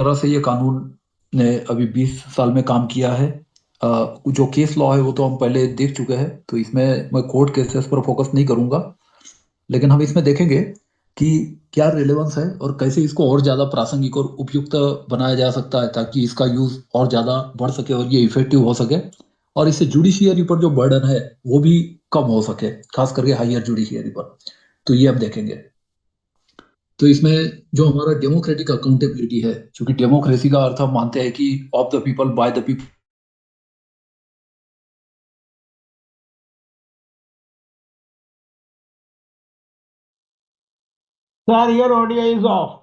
तरह से ये कानून ने अभी 20 साल में काम किया है। जो केस लॉ है वो तो हम पहले देख चुके हैं, तो इसमें मैं कोर्ट केसेस पर फोकस नहीं करूंगा। लेकिन हम इसमें देखेंगे कि क्या रिलेवेंस है और कैसे इसको और ज्यादा प्रासंगिक और उपयुक्त बनाया जा सकता है, ताकि इसका यूज और ज्यादा बढ़ सके और ये इफेक्टिव हो सके, और इससे जुडिशियरी पर जो बर्डन है वो भी कम हो सके, खास करके हायर जुडिशियरी पर। तो ये हम देखेंगे। तो इसमें जो हमारा डेमोक्रेटिक अकाउंटेबिलिटी है, क्योंकि डेमोक्रेसी का अर्थ हम मानते हैं कि of the people by the people. Sir your audio is of.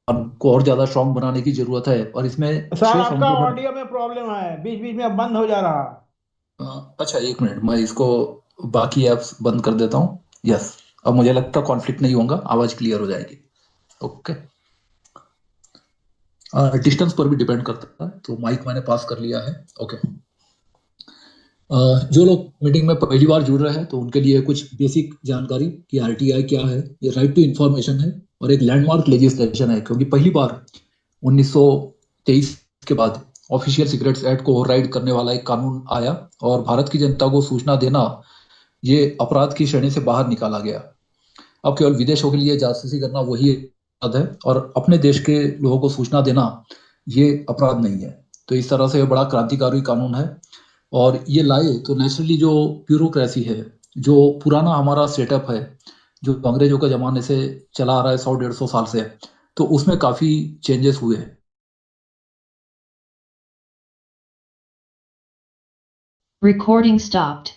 को और ज्यादा स्ट्रांग बनाने की जरूरत है, और इसमें सर छह आपका संशोधन। ऑडियो में प्रॉब्लम है, बीच बीच में बंद हो जा रहा है। अच्छा, एक मिनट, मैं इसको बाकी ऐप्स बंद कर देता हूँ। यस, अब मुझे लगता है कॉन्फ्लिक्ट नहीं होगा, आवाज क्लियर हो जाएगी। ओके। डिस्टेंस पर भी डिपेंड करता है, तो माइक मैंने पास कर लिया है। ओके। जो लोग मीटिंग में पहली बार जुड़ रहे हैं, तो उनके लिए कुछ बेसिक जानकारी कि आरटीआई क्या है। ये राइट टू इंफॉर्मेशन है और एक लैंडमार्क लेजिस्लेशन है, क्योंकि पहली बार 1923 के बाद ऑफिशियल सीक्रेट्स एक्ट को ओवरराइड करने वाला एक कानून आया, और भारत की जनता को सूचना देना ये अपराध की श्रेणी से बाहर निकाला गया। अब केवल विदेशों के लिए जासूसी करना वही अपराध है, और अपने देश के लोगों को सूचना देना ये अपराध नहीं है। तो इस तरह से ये बड़ा क्रांतिकारी कानून है। और ये लाए तो नेचुरली जो ब्यूरोक्रेसी है, जो पुराना हमारा सेटअप है, जो अंग्रेजों के जमाने से चला आ रहा है 100 150 साल से, तो उसमें काफी चेंजेस हुए हैं। Recording stopped.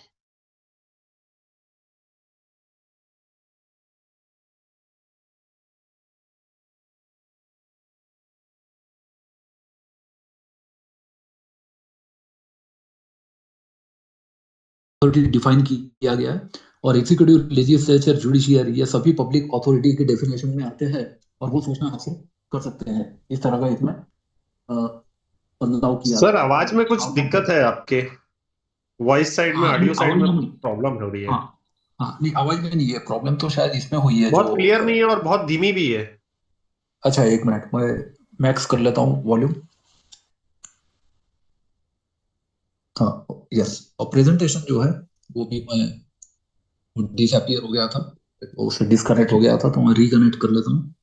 अथॉरिटी डिफाइन किया गया है, और एग्जीक्यूटिव, लेजिस्लेचर, जुडिशियरी, ये सभी पब्लिक अथॉरिटी के डेफिनेशन में आते हैं, और वो सूचना हासिल कर सकते हैं। इस तरह का इसमें बदलाव किया सर गया आवाज में कुछ है। दिक्कत है आपके। वॉइस साइड में, हाँ नहीं, ऑडियो साइड आवाज में में नहीं। प्रॉब्लम हो रही है। हाँ। हाँ नहीं, आवाज में नहीं है प्रॉब्लम, तो शायद इसमें हुई है जो। बहुत क्लियर नहीं है और बहुत धीमी भी है। अच्छा, एक मिनट, मैं मैक्स कर लेता हूँ वॉल्यूम। हाँ, यस। और प्रेजेंटेशन जो है वो भी मैं डिसअपियर हो गया था, वो उससे डिस्कनेक्ट हो गया था, तो मैं रिकनेक्ट कर लेता हूँ।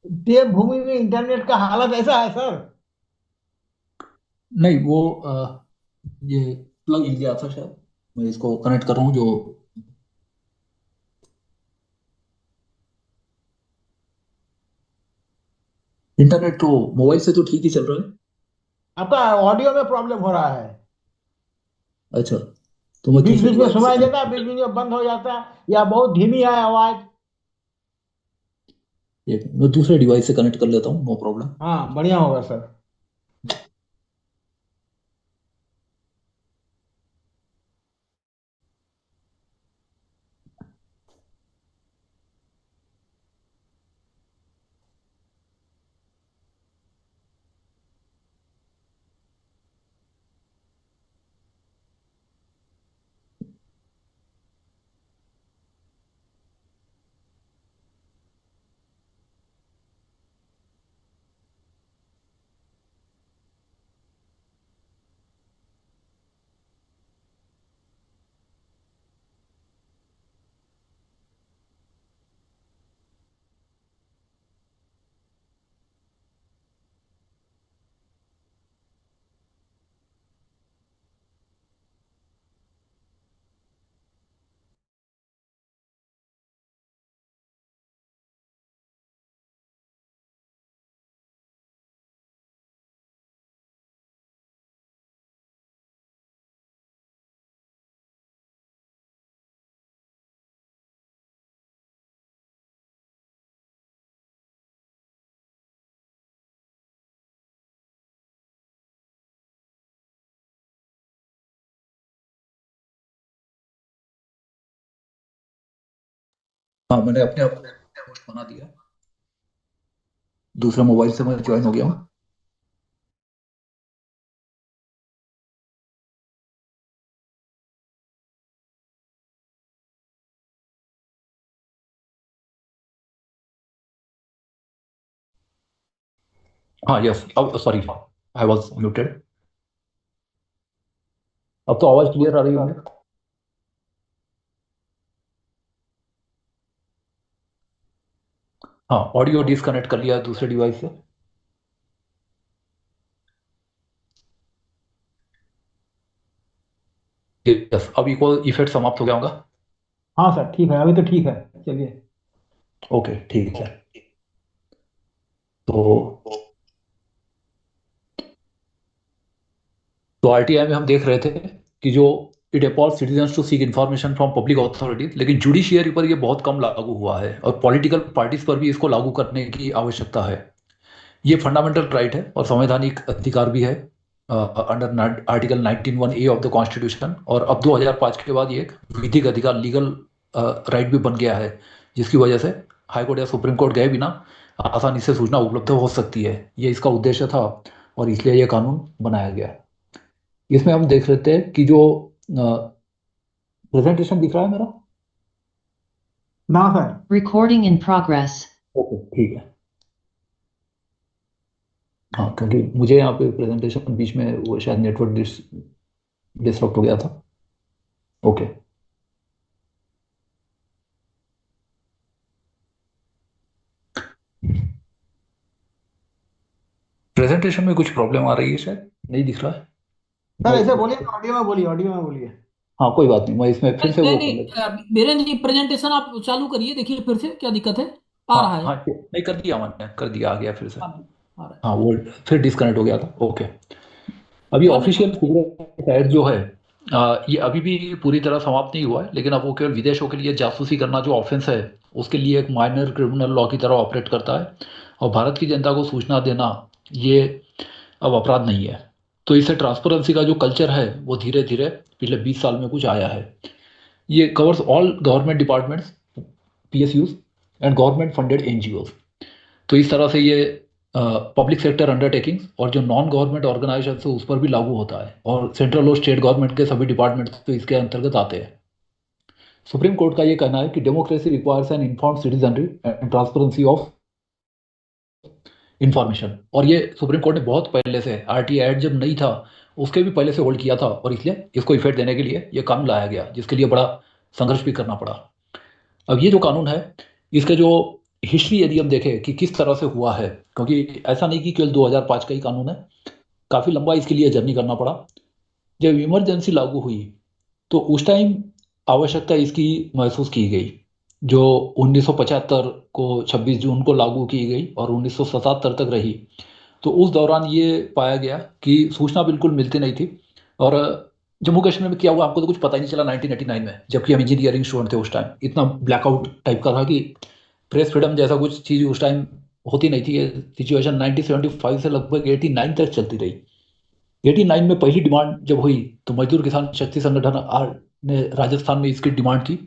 देवभूमि में इंटरनेट का हालत ऐसा है सर। नहीं, वो ये प्लग इन गया था शायद। मैं इसको कनेक्ट कर रहा हूँ जो। इंटरनेट तो मोबाइल से तो ठीक ही चल रहा है। आपका ऑडियो में प्रॉब्लम हो रहा है। अच्छा, तो मैं बीच दूसरे बीच में डिवाइस से सुनाई देता है, बीच कनेक्ट। बीच में बंद हो जाता है या बहुत धीमी है आवाज। मैं दूसरे डिवाइस से कनेक्ट कर लेता हूँ, नो प्रॉब्लम। हाँ बढ़िया होगा सर। हाँ, मैंने अपने आप होस्ट बना दिया। दूसरा मोबाइल से मैं ज्वाइन हो गया हूँ। हाँ यस, अब सॉरी, आई वाज म्यूटेड। अब तो आवाज क्लियर आ रही होगी। हाँ, ऑडियो डिस्कनेक्ट कर लिया है दूसरे डिवाइस से। यस, अब इक्वल इफेक्ट समाप्त हो गया होगा। हाँ सर ठीक है, अभी तो ठीक है। चलिए। ओके ठीक है। तो आरटीआई में हम देख रहे थे कि जो it empowers citizens to seek information from public authorities, लेकिन जुडिशियरी पर ये बहुत कम लागू हुआ है और पॉलिटिकल पार्टीज पर भी इसको लागू करने की आवश्यकता है। ये फंडामेंटल राइट है और संवैधानिक अधिकार भी है under article 19(1)(a) of the constitution. और अब 2005 के बाद ये एक विधिक अधिकार, लीगल राइट भी बन गया है, जिसकी वजह से हाई कोर्ट या सुप्रीम कोर्ट गए बिना आसानी से सूचना उपलब्ध हो सकती है। ये इसका उद्देश्य था और इसलिए ये कानून बनाया गया। इसमें हम देख लेते हैं कि जो प्रेजेंटेशन दिख रहा है मेरा। ना sir. Recording in progress. Okay ठीक है। हाँ, क्योंकि मुझे यहाँ पे प्रेजेंटेशन बीच में वो शायद नेटवर्क डिस्टर्ब हो गया था। ओके। प्रेजेंटेशन में कुछ प्रॉब्लम आ रही है, शायद नहीं दिख रहा है। सर मैं ऐसे बोलिए, ऑडियो में बोलिए, ऑडियो में बोलिए। हाँ, कोई बात नहीं, मैं इसमें फिर से नहीं वो कर नहीं, लेता। बीरेंद्र जी प्रेजेंटेशन आप चालू करिए, देखिए फिर से क्या दिक्कत है। आ हाँ रहा है। हाँ, नहीं कर दिया, मैंने कर दिया, आ गया फिर से। आ रहा है। हाँ, वो फिर डिस्कनेक्ट हो गया था। ओके। अभी one minute. Official cigarette act जो है, ये अभी भी पूरी तरह समाप्त नहीं हुआ है, लेकिन अब वो केवल विदेशों के लिए जासूसी करना जो ऑफेंस है, उसके लिए एक माइनर क्रिमिनल लॉ की तरह ऑपरेट करता है। और भारत की जनता को सूचना देना ये अब अपराध नहीं है। तो इससे ट्रांसपेरेंसी का जो कल्चर है वो धीरे धीरे पिछले 20 साल में कुछ आया है। ये covers all government departments, PSUs and government funded NGOs. तो इस तरह से ये पब्लिक सेक्टर अंडरटेकिंग्स और जो नॉन गवर्नमेंट ऑर्गेनाइजेशन है उस पर भी लागू होता है, और सेंट्रल और स्टेट गवर्नमेंट के सभी डिपार्टमेंट्स तो इसके अंतर्गत आते हैं। सुप्रीम कोर्ट का ये कहना है कि democracy requires N informed citizenry and transparency of information. और ये सुप्रीम कोर्ट ने बहुत पहले से, आरटीआई एक्ट जब नहीं था उसके भी पहले से होल्ड किया था, और इसलिए इसको इफेक्ट देने के लिए ये कानून लाया गया, जिसके लिए बड़ा संघर्ष भी करना पड़ा। अब ये जो कानून है, इसके जो हिस्ट्री यदि हम देखें कि किस तरह से हुआ है, क्योंकि ऐसा नहीं कि केवल 2005 का ही कानून है, काफ़ी लंबा इसके लिए जर्नी करना पड़ा। जब इमरजेंसी लागू हुई तो उस टाइम आवश्यकता इसकी महसूस की गई, जो 1975 को 26 जून को लागू की गई और 1977 तक रही। तो उस दौरान ये पाया गया कि सूचना बिल्कुल मिलती नहीं थी। और जम्मू कश्मीर में क्या हुआ आपको तो कुछ पता ही नहीं चला 1989 में, जबकि हम इंजीनियरिंग स्टूडेंट थे उस टाइम। इतना ब्लैकआउट टाइप का था कि प्रेस फ्रीडम जैसा कुछ चीज़ उस टाइम होती नहीं थी। ये सिचुएशन 1975 से लगभग 89 तक चलती रही। 89 में पहली डिमांड जब हुई तो मजदूर किसान शक्ति संगठन आर ने राजस्थान में इसकी डिमांड की,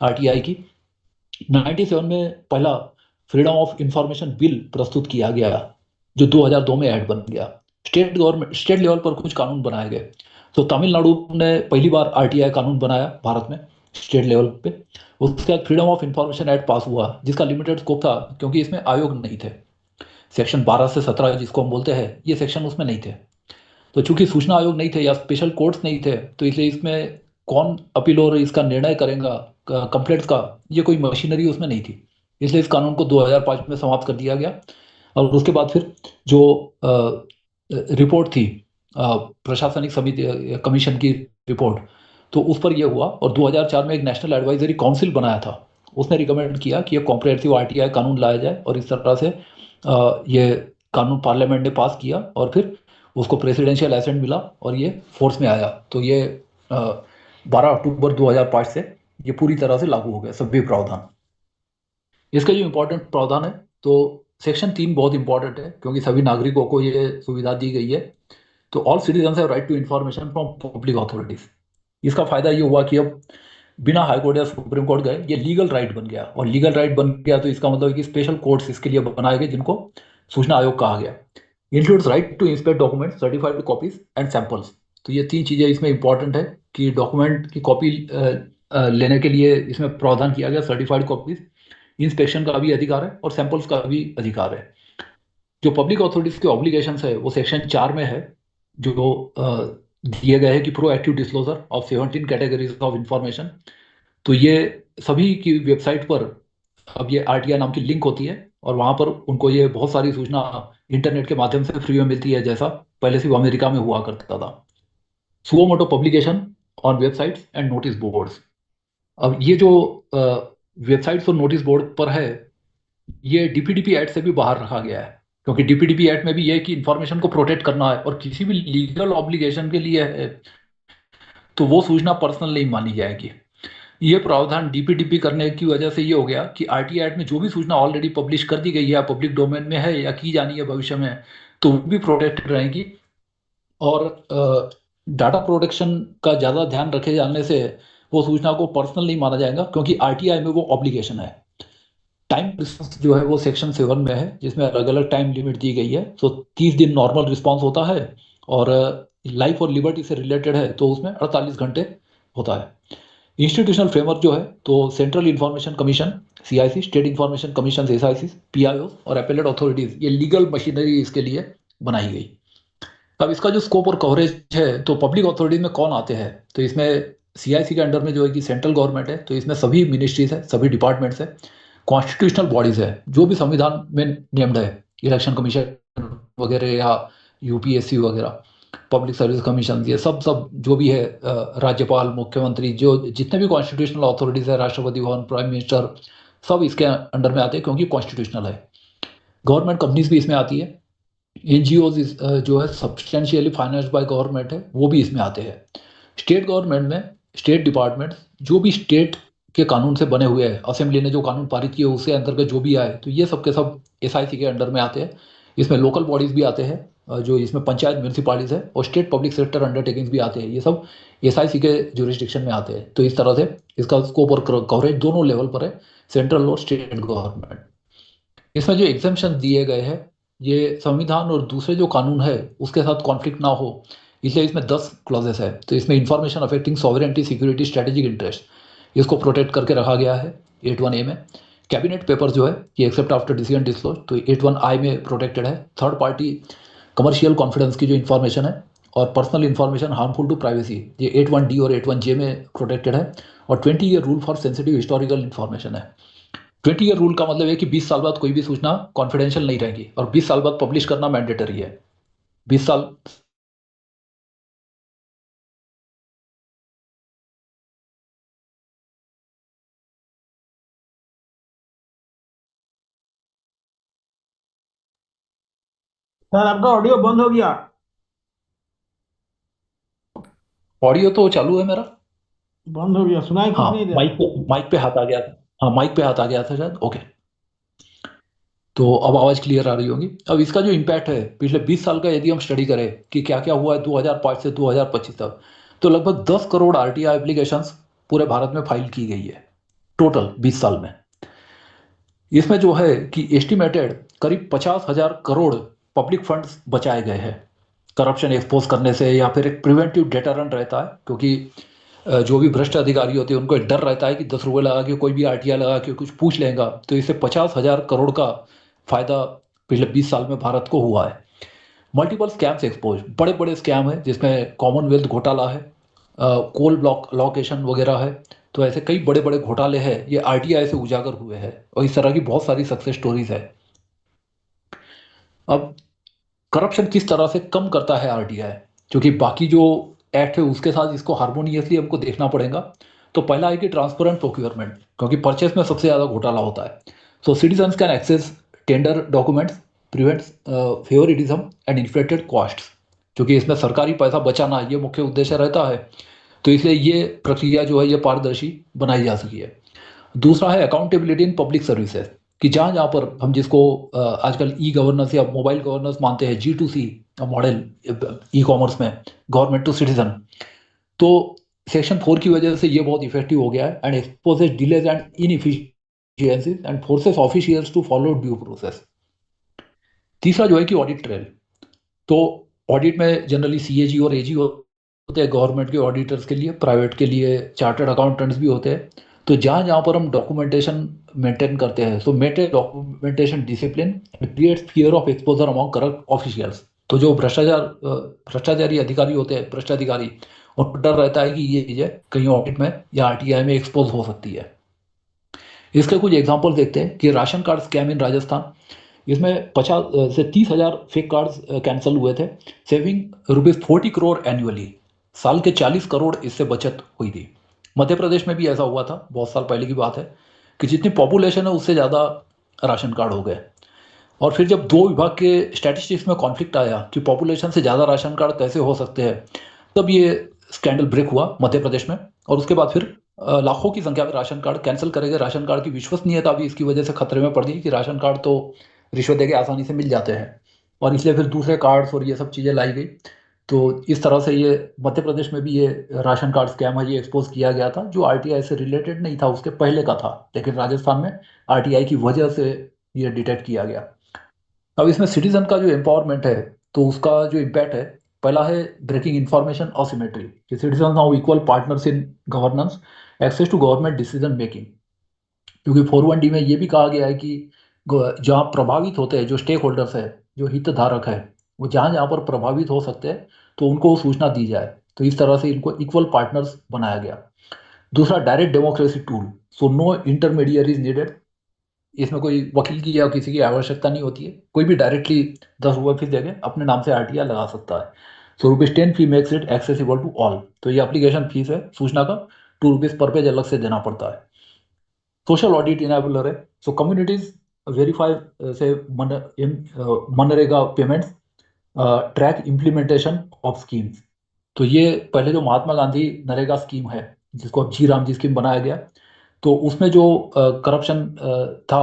आरटीआई की। 97 में पहला फ्रीडम ऑफ इंफॉर्मेशन बिल प्रस्तुत किया गया, जो 2002 में ऐड बन गया। स्टेट लेवल पर कुछ कानून बनाए गए। तो तमिलनाडु ने पहली बार आरटीआई कानून बनाया भारत में स्टेट लेवल पे। उसके बाद फ्रीडम ऑफ इंफॉर्मेशन एक्ट पास हुआ, जिसका लिमिटेड स्कोप था क्योंकि इसमें आयोग नहीं थे। सेक्शन 12 से 17 जिसको हम बोलते हैं, ये सेक्शन उसमें नहीं थे। तो चूंकि सूचना आयोग नहीं थे या स्पेशल कोर्ट्स नहीं थे, तो इसलिए इसमें कौन अपील और इसका निर्णय करेगा कंप्लेंट्स का, ये कोई मशीनरी उसमें नहीं थी। इसलिए इस कानून को 2005 में समाप्त कर दिया गया। और उसके बाद फिर जो रिपोर्ट थी प्रशासनिक समिति कमीशन की रिपोर्ट, तो उस पर यह हुआ। और 2004 में एक नेशनल एडवाइजरी काउंसिल बनाया था, उसने रिकमेंड किया कि एक कॉम्प्रिहेंसिव आरटीआई कानून लाया जाए। और इस तरह से ये कानून पार्लियामेंट ने पास किया और फिर उसको प्रेसिडेंशियल एसेंट मिला और ये फोर्स में आया। तो ये 12 अक्टूबर 2005 से ये पूरी तरह से लागू हो गया सभी प्रावधान। इसका जो इम्पोर्टेंट प्रावधान है, तो सेक्शन 3 बहुत इंपॉर्टेंट है क्योंकि सभी नागरिकों को ये सुविधा दी गई है। तो all citizen have right to information from public authorities. इसका फायदा ये हुआ कि अब बिना हाई कोर्ट या सुप्रीम कोर्ट गए ये लीगल राइट बन गया। और लीगल राइट बन गया तो इसका मतलब है कि स्पेशल कोर्ट्स इसके लिए बनाए गए, जिनको सूचना आयोग कहा गया। Includes right to inspect document, certified copies and samples. तो ये 3 चीज़ें इसमें इंपॉर्टेंट है कि डॉक्यूमेंट की कॉपी लेने के लिए इसमें प्रावधान किया गया, सर्टिफाइड कॉपीज, इंस्पेक्शन का भी अधिकार है और सैंपल्स का भी अधिकार है। जो पब्लिक अथॉरिटीज के ऑब्लिगेशन है वो सेक्शन 4 में है, जो दिए गए हैं कि proactive disclosure of 17 categories of information. तो ये सभी की वेबसाइट पर अब ये आरटीआई नाम की लिंक होती है और वहां पर उनको ये बहुत सारी सूचना इंटरनेट के माध्यम से फ्री में मिलती है, जैसा पहले सिर्फ अमेरिका में हुआ करता था। Suo motu publication on websites and notice boards. अब ये जो वेबसाइट्स और नोटिस बोर्ड पर है, ये डीपीडीपी एक्ट से भी बाहर रखा गया है, क्योंकि डीपीडीपी एक्ट में भी ये है कि इंफॉर्मेशन को प्रोटेक्ट करना है और किसी भी लीगल ऑब्लिगेशन के लिए है तो वो सूचना पर्सनल नहीं मानी जाएगी। ये प्रावधान डीपीडीपी करने की वजह से ये हो गया कि आरटीआई एक्ट में जो भी सूचना ऑलरेडी पब्लिश कर दी गई है, पब्लिक डोमेन में है या की जानी है भविष्य में, तो वो भी प्रोटेक्ट रहेगी। और डाटा प्रोटेक्शन का ज़्यादा ध्यान रखे जाने से वो सूचना को पर्सनल नहीं माना जाएगा, क्योंकि आरटीआई में वो ऑब्लिगेशन है। टाइम रिस्पॉन्स जो है वो सेक्शन 7 में है, जिसमें अलग अलग टाइम लिमिट दी गई है। तो 30 दिन नॉर्मल रिस्पॉन्स होता है, और लाइफ और लिबर्टी से रिलेटेड है तो उसमें 48 घंटे होता है। इंस्टीट्यूशनल फ्रेमवर्क जो है, तो central information commission CIC, state information commission SIC, PIO और एपेलेट अथॉरिटीज, ये लीगल मशीनरी इसके लिए बनाई गई। अब इसका जो स्कोप और कवरेज है, तो पब्लिक अथॉरिटीज में कौन आते हैं, तो इसमें सीआईसी के अंडर में जो है कि सेंट्रल गवर्नमेंट है, तो इसमें सभी मिनिस्ट्रीज है, सभी डिपार्टमेंट्स है, कॉन्स्टिट्यूशनल बॉडीज है जो भी संविधान में नेम्ड है, इलेक्शन कमीशन वगैरह या यूपीएससी वगैरह, पब्लिक सर्विस कमीशन, ये सब सब जो भी है, राज्यपाल, मुख्यमंत्री, जो जितने भी कॉन्स्टिट्यूशनल अथॉरिटीज है, राष्ट्रपति भवन, प्राइम मिनिस्टर, सब इसके अंडर में आते हैं, क्योंकि कॉन्स्टिट्यूशनल है। गवर्नमेंट कंपनीज भी इसमें आती है। एनजीओ जो है सब्सटेंशियली फाइनेंस्ड बाय गवर्नमेंट है, वो भी इसमें आते हैं। स्टेट गवर्नमेंट में स्टेट डिपार्टमेंट जो भी स्टेट के कानून से बने हुए हैं, असेंबली ने जो कानून पारित किए उसके अंतर्गत जो भी आए, तो ये सब के सब एसआईसी के अंडर में आते हैं। इसमें लोकल बॉडीज भी आते हैं, जो इसमें पंचायत म्यूनसिपालिटीज है, और स्टेट पब्लिक सेक्टर अंडरटेकिंग्स भी आते हैं, ये सब एसआईसी के ज्यूरिसडिक्शन में आते हैं। तो इस तरह से इसका स्कोप और कवरेज दोनों लेवल पर है, सेंट्रल और स्टेट गवर्नमेंट। इसमें जो एग्जाम्पशन दिए गए हैं, ये संविधान और दूसरे जो कानून है उसके साथ कॉन्फ्लिक्ट ना हो, इसलिए इसमें 10 क्लॉजेस है। तो इसमें information affecting sovereignty, security, strategic interest, इसको प्रोटेक्ट करके रखा गया है 81A में। कैबिनेट पेपर जो है ये एक्सेप्ट आफ्टर डिसीजन डिस्क्लोज, तो 81I में प्रोटेक्टेड है। थर्ड पार्टी कमर्शियल कॉन्फिडेंस की जो इन्फॉर्मेशन है, और personal information harmful to privacy, ये 81D और 81J में प्रोटेक्टेड है। और 20 year rule for sensitive historical information है। 20 ईयर रूल का मतलब है कि 20 साल बाद कोई भी सूचना कॉन्फिडेंशियल नहीं रहेगी, और 20 साल बाद पब्लिश करना मैंडेटरी है। 20 साल सर आपका ऑडियो बंद हो गया। ऑडियो तो चालू है मेरा। बंद हो गया, सुनाई कुछ हाँ, नहीं दे माइक रहा। माइक पे हाथ आ गया था। हाँ, माइक पे हाथ आ गया था शायद। ओके, तो अब आवाज क्लियर आ रही होगी। अब इसका जो इम्पैक्ट है पिछले 20 साल का, यदि हम स्टडी करें कि क्या क्या हुआ है 2005 से 2025 तक, तो लगभग 10 करोड़ आरटीआई एप्लीकेशंस पूरे भारत में फाइल की गई है टोटल 20 साल में। इसमें जो है कि एस्टिमेटेड करीब 50,000 करोड़ पब्लिक फंड्स बचाए गए हैं करप्शन एक्सपोज करने से, या फिर एक प्रिवेंटिव डेटरेंट रहता है, क्योंकि जो भी भ्रष्ट अधिकारी होते हैं उनको एक डर रहता है कि 10 रुपये लगा के कोई भी आरटीआई लगा के कुछ पूछ लेगा, तो इससे 50,000 करोड़ का फायदा पिछले 20 साल में भारत को हुआ है। मल्टीपल स्कैम्स एक्सपोज, बड़े बड़े स्कैम है जिसमें कॉमनवेल्थ घोटाला है, कोल ब्लॉक लोकेशन वगैरह है। तो ऐसे कई बड़े बड़े घोटाले हैं, ये आरटीआई से उजागर हुए हैं, और इस तरह की बहुत सारी सक्सेस स्टोरीज है। अब करप्शन किस तरह से कम करता है आरटीआई, क्योंकि बाकी जो एक्ट है उसके साथ इसको हार्मोनियसली हमको देखना पड़ेगा। तो पहला है कि ट्रांसपेरेंट प्रोक्योरमेंट, क्योंकि परचेस में सबसे ज़्यादा घोटाला होता है। So citizens can access tender documents, prevents favouritism and inflated costs, क्योंकि इसमें सरकारी पैसा बचाना ये मुख्य उद्देश्य रहता है। तो इसलिए ये प्रक्रिया जो है ये पारदर्शी बनाई जा सकी है। दूसरा है अकाउंटेबिलिटी इन पब्लिक सर्विसेज, कि जहाँ जहाँ पर हम जिसको आजकल ई गवर्नेंस या मोबाइल गवर्नेंस मानते हैं, G2C मॉडल ई कॉमर्स में, गवर्नमेंट टू सिटीजन, तो सेक्शन 4 की वजह से ये बहुत इफेक्टिव हो गया है, and exposes delays and inefficiencies and forces officials to follow due process. तीसरा जो है कि ऑडिट ट्रेल, तो ऑडिट में जनरली सीएजी और एजी होते हैं गवर्नमेंट के ऑडिटर्स के लिए, प्राइवेट के लिए चार्टर्ड अकाउंटेंट्स भी होते हैं। तो जहाँ जहाँ पर हम डॉक्यूमेंटेशन मेंटेन करते हैं, सो maintain documentation discipline creates fear of exposure among corrupt officials. तो जो भ्रष्टाचारी अधिकारी होते हैं, भ्रष्टाधिकारी, उनको डर रहता है कि ये चीजें कहीं ऑडिट में या आरटीआई में एक्सपोज हो सकती है। इसके कुछ एग्जांपल देखते हैं कि राशन कार्ड स्कैम इन राजस्थान, इसमें 50 से 30,000 फेक कार्ड्स कैंसिल हुए थे, सेविंग ₹40 करोड़ एनुअली, साल के 40 करोड़ इससे बचत हुई थी। मध्य प्रदेश में भी ऐसा हुआ था, बहुत साल पहले की बात है, कि जितनी पॉपुलेशन है उससे ज़्यादा राशन कार्ड हो गए। और फिर जब दो विभाग के स्टैटिस्टिक्स में कॉन्फ्लिक्ट आया कि पॉपुलेशन से ज़्यादा राशन कार्ड कैसे हो सकते हैं, तब ये स्कैंडल ब्रेक हुआ मध्य प्रदेश में। और उसके बाद फिर लाखों की संख्या में राशन कार्ड कैंसिल करे गए। राशन कार्ड की विश्वसनीयता भी इसकी वजह से खतरे में पड़ गई कि राशन कार्ड तो रिश्वत देके आसानी से मिल जाते हैं, और इसलिए फिर दूसरे कार्ड्स और ये सब चीज़ें लाई गई। तो इस तरह से ये मध्य प्रदेश में भी ये राशन कार्ड स्कैम है, ये एक्सपोज किया गया था, जो आरटीआई से रिलेटेड नहीं था, उसके पहले का था, लेकिन राजस्थान में आरटीआई की वजह से ये डिटेक्ट किया गया। अब इसमें सिटीजन का जो एम्पावरमेंट है, तो उसका जो इम्पैक्ट है, पहला है ब्रेकिंग इंफॉर्मेशन असिमेट्री, कि citizen now equal partners in governance, access to government decision making. क्योंकि 4(1)D में ये भी कहा गया है कि जहाँ प्रभावित होते हैं, जो स्टेक होल्डर्स है, जो हितधारक है, वो जहाँ जहाँ पर प्रभावित हो सकते हैं, तो उनको सूचना दी जाए। तो इस तरह से इनको इक्वल पार्टनर्स बनाया गया। दूसरा, direct democracy tool, so no intermediaries needed. इसमें कोई वकील की या किसी की आवश्यकता नहीं होती है, कोई भी डायरेक्टली 10 रुपये फीस देके अपने नाम से आरटीआई लगा सकता है। So ₹10 fee makes it accessible to all. तो ये एप्लीकेशन फीस है सूचना का, ₹2 पर पेज अलग से देना पड़ता है। सोशल ऑडिट इनेबलर है, सो कम्युनिटीज वेरीफाई से MNREGA payments, track implementation of schemes. तो ये पहले जो महात्मा गांधी नरेगा स्कीम है, जिसको अब जी राम जी स्कीम बनाया गया, तो उसमें जो करप्शन था,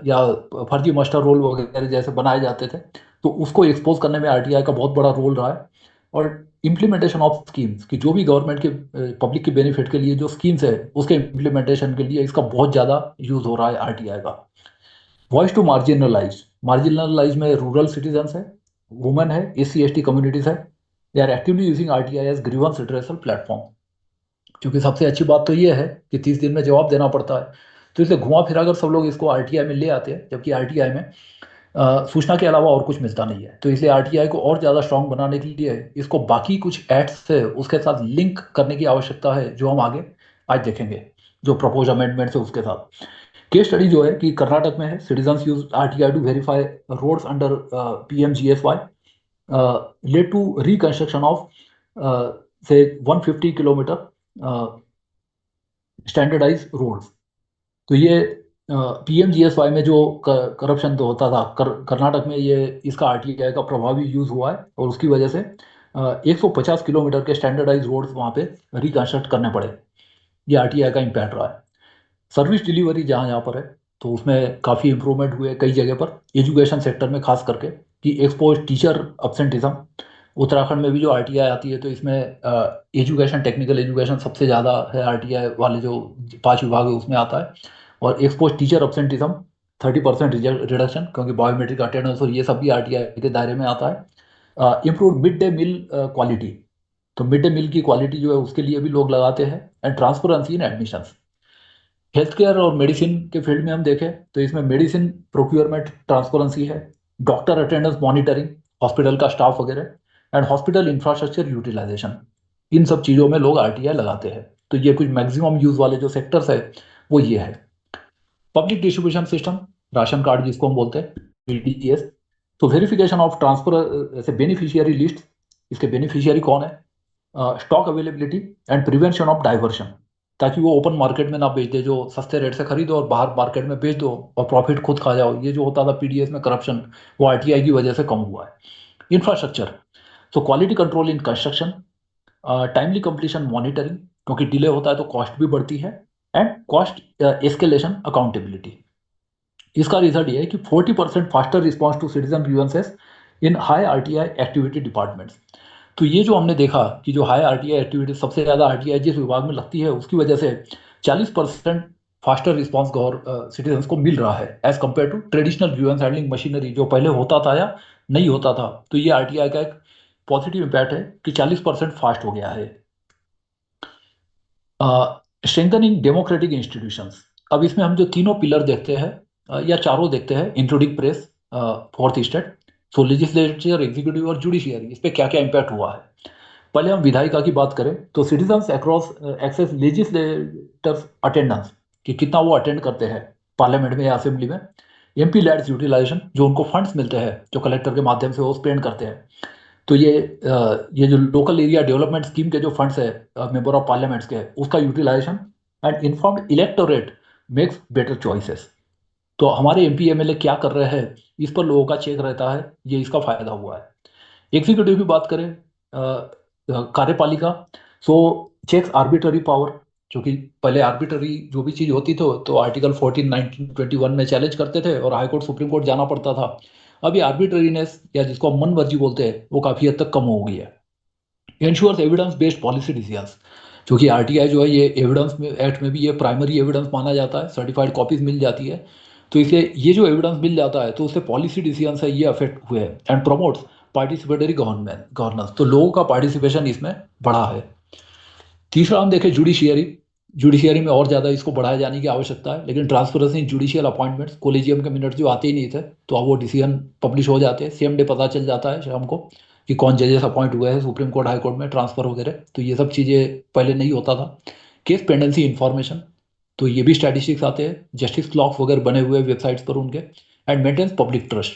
या फर्जी मास्टर रोल वगैरह जैसे बनाए जाते थे, तो उसको एक्सपोज करने में आरटीआई का बहुत बड़ा रोल रहा है। और इम्प्लीमेंटेशन ऑफ स्कीम्स, कि जो भी गवर्नमेंट के पब्लिक के बेनिफिट के लिए जो स्कीम्स है, उसके इम्प्लीमेंटेशन के लिए इसका बहुत ज़्यादा यूज हो रहा है आरटीआई का। वॉइस टू मार्जिनलाइज, मार्जिनलाइज में रूरल सिटीजन्स है, वुमेन है, SC ST कम्युनिटीज है, they are actively using RTI as grievance redressal platform. क्योंकि सबसे अच्छी बात तो ये है कि 30 दिन में जवाब देना पड़ता है, तो इसलिए घुमा फिरा कर सब लोग इसको आरटीआई में ले आते हैं, जबकि आरटीआई में सूचना के अलावा और कुछ मिलता नहीं है। तो इसलिए आरटीआई को और ज़्यादा स्ट्रांग बनाने के लिए इसको बाकी कुछ एक्ट्स से उसके साथ लिंक करने की आवश्यकता है, जो हम आगे आज देखेंगे, जो प्रपोज अमेंडमेंट है उसके साथ। केस स्टडी जो है कि कर्नाटक में है, citizens use RTI to verify roads under PMGSY, led to reconstruction of से 150 किलोमीटर स्टैंडर्डाइज रोड्स। तो ये PMGSY में जो करप्शन तो होता था, कर्नाटक में ये इसका आरटीआई का प्रभावी यूज हुआ है, और उसकी वजह से 150 किलोमीटर के स्टैंडर्डाइज रोड्स वहाँ पे रिकंस्ट्रक्ट करने पड़े। ये आरटीआई का इम्पैक्ट रहा है। सर्विस डिलीवरी जहाँ जहाँ पर है, तो उसमें काफ़ी इंप्रूवमेंट हुए कई जगह पर, एजुकेशन सेक्टर में खास करके, कि एक्सपोज टीचर अब्सेंटिज्म। उत्तराखंड में भी जो आरटीआई आती है, तो इसमें एजुकेशन, टेक्निकल एजुकेशन सबसे ज़्यादा है, आरटीआई वाले जो 5 विभाग है उसमें आता है। और एक्सपोज टीचर अब्सेंटिज्म 30% रिडक्शन, क्योंकि बायोमेट्रिक अटेंडेंस और ये सब भी आरटीआई के दायरे में आता है। Improve mid day meal quality, तो मिड डे मील की क्वालिटी जो है उसके लिए भी लोग लगाते हैं। And transparency in admissions, health care और मेडिसिन के फील्ड में हम देखें, तो इसमें मेडिसिन प्रोक्योरमेंट ट्रांसपेरेंसी है, डॉक्टर अटेंडेंस मॉनिटरिंग, हॉस्पिटल का स्टाफ वगैरह, एंड हॉस्पिटल इंफ्रास्ट्रक्चर यूटिलाइजेशन। इन सब चीज़ों में लोग आरटीआई लगाते हैं। तो ये कुछ मैक्सिमम यूज वाले जो सेक्टर्स है, वो ये है। Public distribution system, ration card जिसको हम बोलते हैं, PDS। तो वेरिफिकेशन ऑफ ट्रांसफर से बेनिफिशियरी लिस्ट, इसके बेनिफिशियरी कौन है, stock availability and prevention of diversion, ताकि वो ओपन मार्केट में ना बेच दे, जो सस्ते रेट से खरीदो और बाहर मार्केट में बेच दो और प्रॉफिट खुद खा जाओ। ये जो होता था PDS में करप्शन, वो आरटीआई की वजह से कम हुआ है। Infrastructure, so quality control in construction, timely completion monitoring, क्योंकि डिले होता है तो कॉस्ट भी बढ़ती है, एंड कॉस्ट एस्केलेशन अकाउंटेबिलिटी। इसका रिजल्ट ये है कि 40% faster response to citizen grievances in high RTI activity departments. तो ये जो हमने देखा कि जो हाई आरटीआई एक्टिविटी, सबसे ज़्यादा आरटीआई जिस विभाग में लगती है, उसकी वजह से 40% फास्टर रिस्पॉन्स सिटीजन्स को मिल रहा है, as compare to traditional grievance handling machinery, जो पहले होता था या नहीं होता था। तो ये आरटीआई का एक पॉजिटिव इम्पैक्ट है कि 40% फास्ट हो गया है। Strengthening democratic institutions. अब इसमें हम जो तीनों पिलर देखते हैं या चारों देखते हैं, इंक्लूडिंग प्रेस, फोर्थ स्टेट, सो लेजिस्लेचर, एग्जीक्यूटिव और जुडिशियरी, इस पे क्या क्या इम्पैक्ट हुआ है। पहले हम विधायिका की बात करें तो citizens across access legislators attendance, कि कितना वो अटेंड करते हैं पार्लियामेंट में या असेंबली में। एमपी लैड्स यूटिलाइजेशन, जो उनको फंड्स मिलते हैं जो कलेक्टर के माध्यम से वो स्पेंड करते हैं। तो ये जो लोकल एरिया डेवलपमेंट स्कीम के जो फंड्स है मेंबर ऑफ पार्लियामेंट्स के, उसका utilisation. And informed electorate makes better choices. तो हमारे एमपी एमएलए क्या कर रहे हैं, इस पर लोगों का चेक रहता है, ये इसका फायदा हुआ है। एग्जीक्यूटिव की बात करें, कार्यपालिका, सो चेक्स आर्बिट्ररी पावर, जो कि पहले आर्बिट्ररी जो भी चीज़ होती तो आर्टिकल 14, 19, 21 में चैलेंज करते थे और हाई कोर्ट सुप्रीम कोर्ट जाना पड़ता था। अभी आर्बिट्ररीनेस या जिसको हम मन मर्जी बोलते हैं वो काफ़ी हद तक कम हो गई है। Ensures evidence based policy decisions, जो कि आरटीआई जो है ये एविडेंस में एक्ट में भी ये प्राइमरी एविडेंस माना जाता है, सर्टिफाइड कॉपीज मिल जाती है। तो इसलिए ये जो एविडेंस मिल जाता है तो उससे पॉलिसी डिसीजंस है ये अफेक्ट हुए हैं। एंड प्रमोट्स पार्टिसिपेटरी गवर्नेंस, तो लोगों का पार्टिसिपेशन इसमें बढ़ा है। तीसरा हम देखें जुडिशियरी। जुडिशियरी में और ज़्यादा इसको बढ़ाए जाने की आवश्यकता है, लेकिन transparency in judicial appointments, collegium के मिनट जो आते ही नहीं थे तो अब वो डिसीजन पब्लिश हो जाते हैं, सेम डे पता चल जाता है शाम को कि कौन जजेस अपॉइंट हुए हैं सुप्रीम कोर्ट, हाई कोर्ट में ट्रांसफर वगैरह। तो ये सब चीज़ें पहले नहीं होता था। केस पेंडेंसी इंफॉर्मेशन, तो ये भी स्टैटिस्टिक्स आते हैं, जस्टिस क्लॉक्स वगैरह बने हुए वेबसाइट्स पर उनके। एंड मेंटेन्स पब्लिक ट्रस्ट,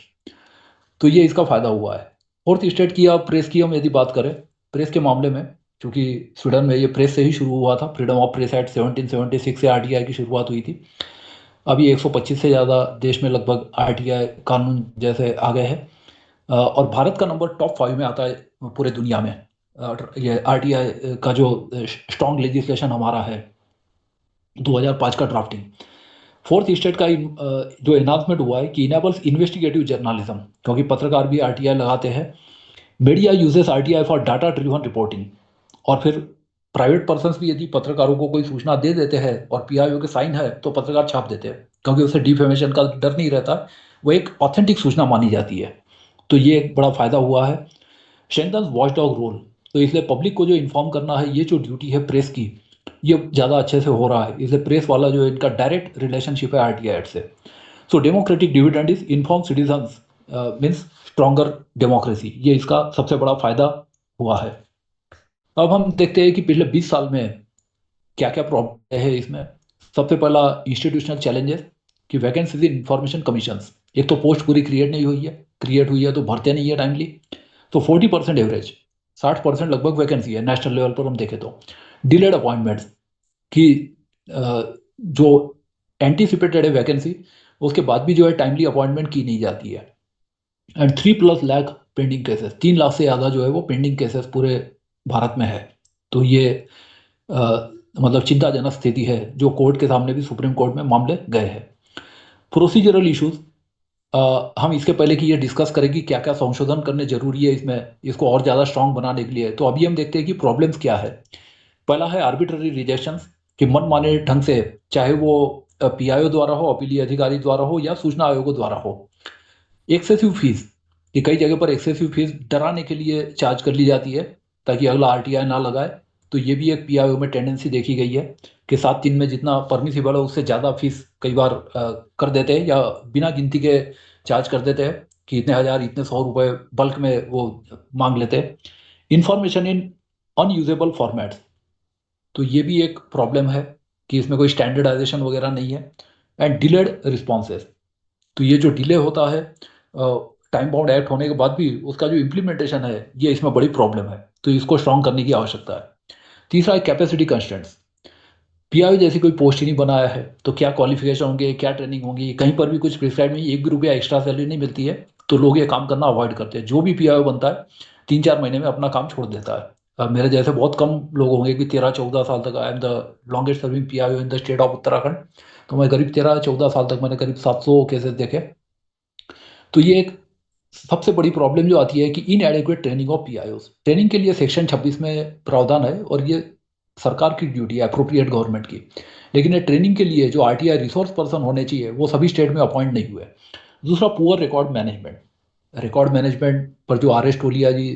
तो ये इसका फायदा हुआ है। फोर्थ स्टेट की या प्रेस की हम यदि बात करें, प्रेस के मामले में क्योंकि स्वीडन में ये प्रेस से ही शुरू हुआ था, फ्रीडम ऑफ प्रेस एक्ट 1776 से आरटीआई की शुरुआत हुई थी। अभी 125 से ज़्यादा देश में लगभग आरटीआई कानून जैसे आ गए हैं। और भारत का नंबर टॉप 5 में आता है पूरे दुनिया में। ये आरटीआई का जो स्ट्रॉन्ग लेजिस्लेशन हमारा है 2005 का ड्राफ्टिंग। फोर्थ स्टेट का जो एनाउंसमेंट हुआ है कि इनेबल्स इन्वेस्टिगेटिव जर्नलिज्म, क्योंकि पत्रकार भी आरटीआई लगाते हैं। Media uses RTI for data driven reporting, और फिर प्राइवेट पर्सन्स भी यदि पत्रकारों को कोई सूचना दे देते हैं और पीआईओ के साइन है तो पत्रकार छाप देते हैं, क्योंकि उससे डिफेमेशन का डर नहीं रहता, वो एक ऑथेंटिक सूचना मानी जाती है। तो ये एक बड़ा फायदा हुआ है। स्ट्रेंथन्स वॉचडॉग रोल, तो इसलिए पब्लिक को जो इन्फॉर्म करना है, ये जो ड्यूटी है प्रेस की, ये ज़्यादा अच्छे से हो रहा है। इसलिए प्रेस वाला जो इनका डायरेक्ट रिलेशनशिप है आरटीआई एक्ट से। So democratic dividend is inform citizens means stronger democracy, ये इसका सबसे बड़ा फायदा हुआ है। अब हम देखते हैं कि पिछले 20 साल में क्या क्या प्रॉब्लम है इसमें। सबसे पहला इंस्टीट्यूशनल चैलेंजेस, कि वैकेंसीज इन इंफॉर्मेशन कमीशंस। एक तो पोस्ट पूरी क्रिएट नहीं हुई है, क्रिएट हुई है तो भरते नहीं है टाइमली। तो 40% एवरेज, 60% लगभग वैकेंसी है नेशनल लेवल पर हम देखें तो। डिलेड अपॉइंटमेंट्स, कि जो एंटीसिपेटेड है वैकेंसी, उसके बाद भी जो है टाइमली अपॉइंटमेंट की नहीं जाती है। And 3+ lakh pending cases, 3 lakh से ज़्यादा जो है वो पेंडिंग केसेस पूरे भारत में है। तो ये मतलब चिंताजनक स्थिति है, जो कोर्ट के सामने भी सुप्रीम कोर्ट में मामले गए हैं। प्रोसीजरल इश्यूज, हम इसके पहले कि ये डिस्कस करें कि क्या क्या संशोधन करने जरूरी है इसमें, इसको और ज़्यादा स्ट्रांग बनाने के लिए, तो अभी हम देखते हैं कि प्रॉब्लम्स क्या है। पहला है आर्बिट्ररी रिजेक्शंस, कि मनमाने ढंग से, चाहे वो पीआईओ द्वारा हो, अपीलीय अधिकारी द्वारा हो या सूचना आयोग द्वारा हो। एक्सेसिव फीस, कि कई जगह पर एक्सेसिव फीस डराने के लिए चार्ज कर ली जाती है ताकि अगला आरटीआई ना लगाए। तो ये भी एक पीआईओ में टेंडेंसी देखी गई है कि 7 दिन में जितना परमिसिबल है उससे ज़्यादा फीस कई बार कर देते हैं, या बिना गिनती के चार्ज कर देते हैं कि इतने हज़ार, इतने 100 रुपये बल्क में वो मांग लेते हैं। इंफॉर्मेशन इन अनयूजेबल फॉर्मेट्स, तो ये भी एक प्रॉब्लम है कि इसमें कोई स्टैंडर्डाइजेशन वगैरह नहीं है। एंड डिलेड रिस्पॉन्सेज, तो ये जो डिले होता है टाइम बाउंड एक्ट होने के बाद भी, उसका जो इम्प्लीमेंटेशन है ये इसमें बड़ी प्रॉब्लम है, तो इसको स्ट्रॉन्ग करने की आवश्यकता है। तीसरा है कैपेसिटी कंस्ट्रेंट्स, पीआईओ जैसी कोई पोस्ट ही नहीं बनाया है तो क्या क्वालिफिकेशन होंगे, क्या ट्रेनिंग होगी, कहीं पर भी कुछ प्रिस्क्राइब नहीं, 1 भी रुपया एक्स्ट्रा सैलरी नहीं मिलती है, तो लोग ये काम करना अवॉइड करते हैं। जो भी पीआईओ बनता है 3-4 महीने में अपना काम छोड़ देता है। मेरे जैसे बहुत कम लोग होंगे कि 13-14 साल तक, I am the longest serving PIO in the state of Uttarakhand, तो मैं करीब 13-14 साल तक मैंने करीब 700 केसेस देखे। तो ये एक सबसे बड़ी प्रॉब्लम जो आती है कि इनएडेक्वेट ट्रेनिंग ऑफ पीआईओस। ट्रेनिंग के लिए सेक्शन 26 में प्रावधान है और ये सरकार की ड्यूटी है, अप्रोप्रिएट गवर्नमेंट की, लेकिन ये ट्रेनिंग के लिए जो आरटीआई रिसोर्स पर्सन होने चाहिए वो सभी स्टेट में अपॉइंट नहीं हुए। दूसरा poor record management, record management पर जो आर एस टोलिया जी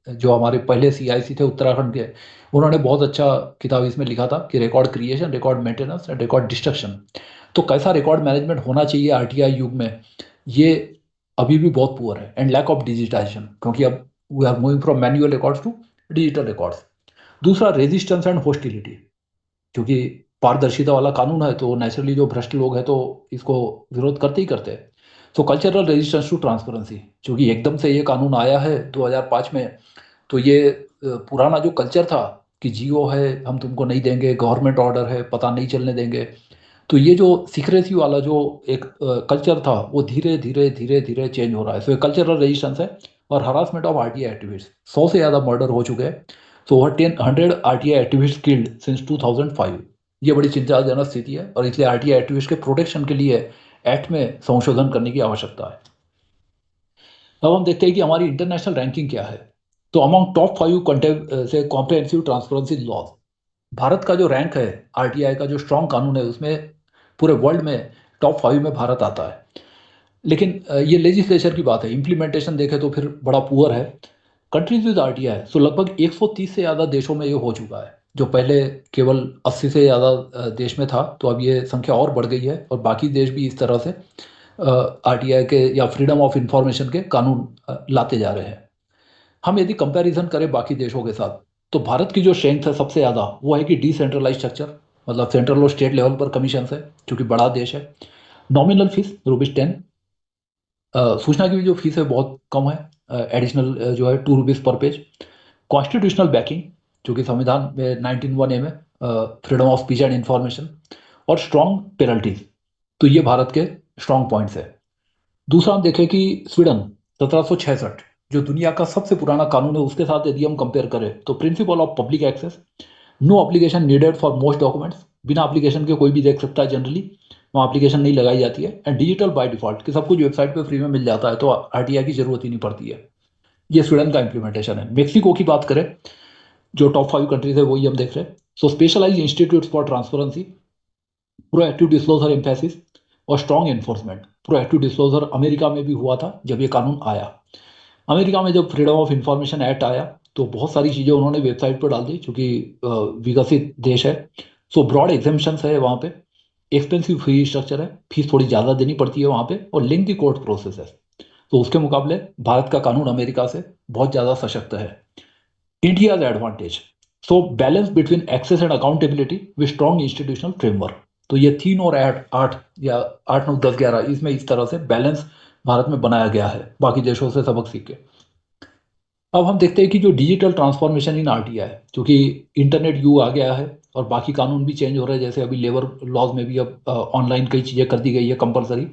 जो हमारे पहले CIC थे उत्तराखंड के, उन्होंने बहुत अच्छा किताब इसमें लिखा था कि record creation, record maintenance and record destruction. तो कैसा रिकॉर्ड मैनेजमेंट होना चाहिए RTI युग में, ये अभी भी बहुत पुअर है। एंड लैक ऑफ डिजिटाइजेशन, क्योंकि अब we are moving from manual records to digital records. दूसरा, रेजिस्टेंस एंड होस्टिलिटी, क्योंकि पारदर्शिता वाला कानून है तो नेचुरली जो भ्रष्ट लोग हैं तो इसको विरोध करते ही करते हैं। So cultural resistance to transparency, क्योंकि एकदम से ये कानून आया है 2005 में, तो ये पुराना जो कल्चर था कि जियो है हम तुमको नहीं देंगे, गवर्नमेंट ऑर्डर है पता नहीं चलने देंगे, तो ये जो सीक्रेसी वाला जो एक कल्चर था वो धीरे धीरे धीरे धीरे चेंज हो रहा है। सो ये कल्चरल रेजिस्टेंस है। और हरासमेंट ऑफ RTI एक्टिविस्ट, 100 से ज़्यादा मर्डर हो चुके हैं। So over 100 RTI activist killed since 2005। ये बड़ी चिंताजनक स्थिति है और इसलिए RTI एक्टिविस्ट के प्रोटेक्शन के लिए एक्ट में संशोधन करने की आवश्यकता है। अब हम देखते हैं कि हमारी इंटरनेशनल रैंकिंग क्या है। तो अमंग टॉप 5 से कॉम्प्रिहेंसिव ट्रांसपेरेंसी लॉज, भारत का जो रैंक है RTI का जो स्ट्रॉन्ग कानून है उसमें पूरे वर्ल्ड में टॉप 5 में भारत आता है। लेकिन ये लेजिस्लेचर की बात है, इम्प्लीमेंटेशन देखें तो फिर बड़ा पुअर है। कंट्रीज विद RTI, सो लगभग 130 से ज़्यादा देशों में ये हो चुका है, जो पहले केवल 80 से ज़्यादा देश में था, तो अब ये संख्या और बढ़ गई है और बाकी देश भी इस तरह से RTI के या फ्रीडम ऑफ इंफॉर्मेशन के कानून लाते जा रहे हैं। हम यदि कंपैरिजन करें बाकी देशों के साथ, तो भारत की जो स्ट्रेंथ है सबसे ज़्यादा वो है कि डिसेंट्रलाइज स्ट्रक्चर, मतलब सेंट्रल और स्टेट लेवल पर कमीशन है, क्योंकि बड़ा देश है। Nominal fees ₹10। सूचना की भी जो फीस है बहुत कम है, एडिशनल जो है ₹2 पर पेज। कॉन्स्टिट्यूशनल बैकिंग, जो कि संविधान में 19(1)(a) में freedom of speech and information, और स्ट्रॉन्ग पेनल्टीज। तो ये भारत के स्ट्रॉन्ग पॉइंट्स है। दूसरा हम देखें कि स्वीडन 1766, जो दुनिया का सबसे पुराना कानून है, उसके साथ यदि हम कंपेयर करें तो principle of public access, no application needed for most documents, बिना एप्लीकेशन के कोई भी देख सकता है, जनरली वहाँ एप्लीकेशन नहीं लगाई जाती है। एंड डिजिटल बाय डिफॉल्ट, कि सब कुछ वेबसाइट पे फ्री में मिल जाता है तो RTI की जरूरत ही नहीं पड़ती है। ये स्वीडन का इंप्लीमेंटेशन है। मेक्सिको की बात करें, जो टॉप 5 कंट्रीज है वही हम देख रहे हैं। So specialise institute for transparency, proactive disclosure emphasis और strong enforcement. Proactive disclosure America में भी हुआ था जब ये कानून आया। अमेरिका में जब फ्रीडम ऑफ इंफॉर्मेशन एक्ट आया तो बहुत सारी चीज़ें उन्होंने वेबसाइट पर डाल दी, क्योंकि विकसित देश है। सो ब्रॉड एग्जेम्पशंस है वहाँ पे, एक्सपेंसिव फी स्ट्रक्चर है, फीस थोड़ी ज़्यादा देनी पड़ती है वहाँ पे, और लेंथी कोर्ट प्रोसेस है। तो उसके मुकाबले भारत का कानून अमेरिका से बहुत ज़्यादा सशक्त है। India's advantage, so balance between access and accountability with strong institutional framework. तो ये 3 और 8 या 8, 9, 10, 11, इसमें इस तरह से बैलेंस भारत में बनाया गया है, बाकी देशों से सबक सीख के। अब हम देखते हैं कि जो डिजिटल ट्रांसफॉर्मेशन इन RTI, क्योंकि इंटरनेट युग आ गया है और बाकी कानून भी चेंज हो रहे हैं, जैसे अभी लेबर लॉज में भी अब ऑनलाइन कई चीज़ें कर दी गई है कंपलसरी।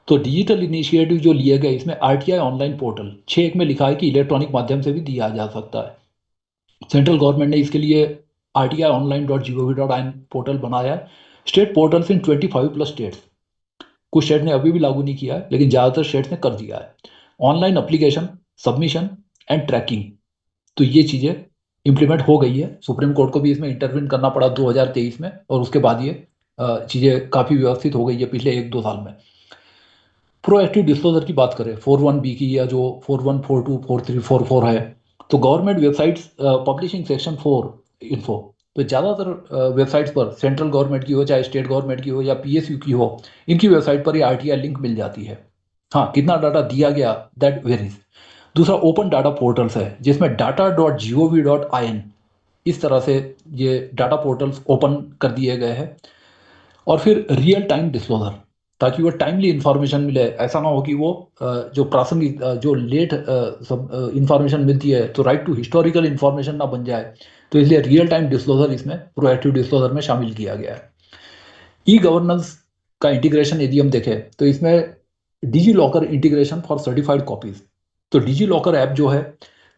तो डिजिटल इनिशिएटिव जो लिए गए, इसमें RTI ऑनलाइन पोर्टल 6(1) में लिखा है कि इलेक्ट्रॉनिक माध्यम से भी दिया जा सकता है। सेंट्रल गवर्नमेंट ने इसके लिए RTIonline.gov.in पोर्टल बनाया है। स्टेट पोर्टल्स इन 25+ स्टेट्स, कुछ स्टेट ने अभी भी लागू नहीं किया है लेकिन ज़्यादातर स्टेट्स ने कर दिया है। Online application submission and tracking, तो ये चीज़ें इम्प्लीमेंट हो गई है। सुप्रीम कोर्ट को भी इसमें इंटरवीन करना पड़ा 2023 में, और उसके बाद ये चीज़ें काफ़ी व्यवस्थित हो गई है पिछले 1-2 साल में। प्रोएक्टिव डिस्क्लोजर की बात करें 41B की, या जो 41, 42, 43, 44 है, तो government websites publishing section 4 info, तो ज़्यादातर वेबसाइट्स पर, सेंट्रल गवर्नमेंट की हो चाहे स्टेट गवर्नमेंट की हो या PSU की हो, इनकी वेबसाइट पर ये RTI लिंक मिल जाती है। हाँ, कितना डाटा दिया गया दैट वेरीज। दूसरा, ओपन डाटा पोर्टल्स है जिसमें data.gov.in, इस तरह से ये डाटा पोर्टल्स ओपन कर दिए गए हैं। और फिर रियल टाइम डिस्क्लोजर, ताकि वो टाइमली इंफॉर्मेशन मिले। ऐसा ना हो कि वो जो प्रासंगिक जो लेट सब इंफॉर्मेशन मिलती है तो राइट टू हिस्टोरिकल इंफॉर्मेशन ना बन जाए, तो इसलिए रियल टाइम डिस्क्लोजर इसमें प्रोएक्टिव डिस्क्लोजर में शामिल किया गया है। ई गवर्नेंस का इंटीग्रेशन यदि हम देखें तो इसमें DigiLocker integration for certified copies, तो डिजी लॉकर ऐप जो है,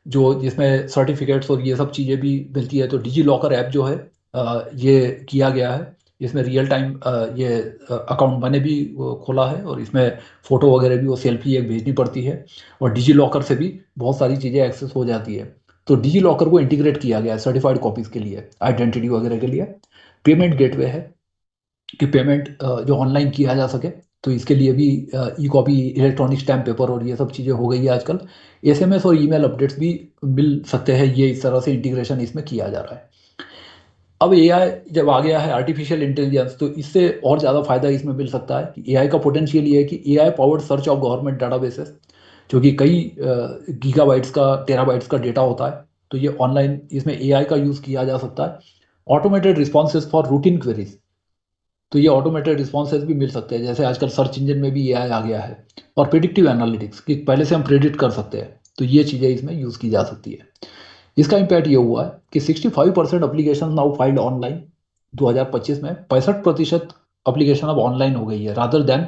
जो जिसमें सर्टिफिकेट्स और ये सब चीज़ें भी मिलती है, तो डिजी लॉकर ऐप जो है ये किया गया है। इसमें रियल टाइम ये अकाउंट मैंने भी खोला है, और इसमें फ़ोटो वगैरह भी वो सेल्फी एक भेजनी पड़ती है, और डिजी लॉकर से भी बहुत सारी चीज़ें एक्सेस हो जाती है। तो डिजी लॉकर को इंटीग्रेट किया गया है सर्टिफाइड कॉपीज़ के लिए, आइडेंटिटी वगैरह के लिए। पेमेंट गेटवे है कि पेमेंट जो ऑनलाइन किया जा सके, तो इसके लिए भी ई कॉपी, इलेक्ट्रॉनिक स्टैम्प पेपर और ये सब चीज़ें हो गई है आजकल। एसएमएस और ईमेल अपडेट्स भी मिल सकते हैं, ये इस तरह से इंटीग्रेशन इसमें किया जा रहा है। अब एआई जब आ गया है, आर्टिफिशियल इंटेलिजेंस, तो इससे और ज़्यादा फायदा इसमें मिल सकता है कि एआई का पोटेंशियल ये है कि AI powered search of government databases, जो कि कई गीगाबाइट्स का, टेराबाइट्स का डेटा होता है, तो ये ऑनलाइन इसमें एआई का यूज़ किया जा सकता है। Automated responses for routine queries, तो ये ऑटोमेटेड रिस्पॉन्सेज भी मिल सकते हैं, जैसे आजकल सर्च इंजन में भी एआई आ गया है। और प्रिडिक्टिव एनालिटिक्स, कि पहले से हम प्रेडिक्ट कर सकते हैं, तो ये चीज़ें इसमें यूज़ की जा सकती है। इसका इम्पैक्ट ये हुआ है कि 65% एप्लीकेशन नाउ फाइल्ड ऑनलाइन। 2025 में 65% एप्लीकेशन अब ऑनलाइन हो गई है रादर देन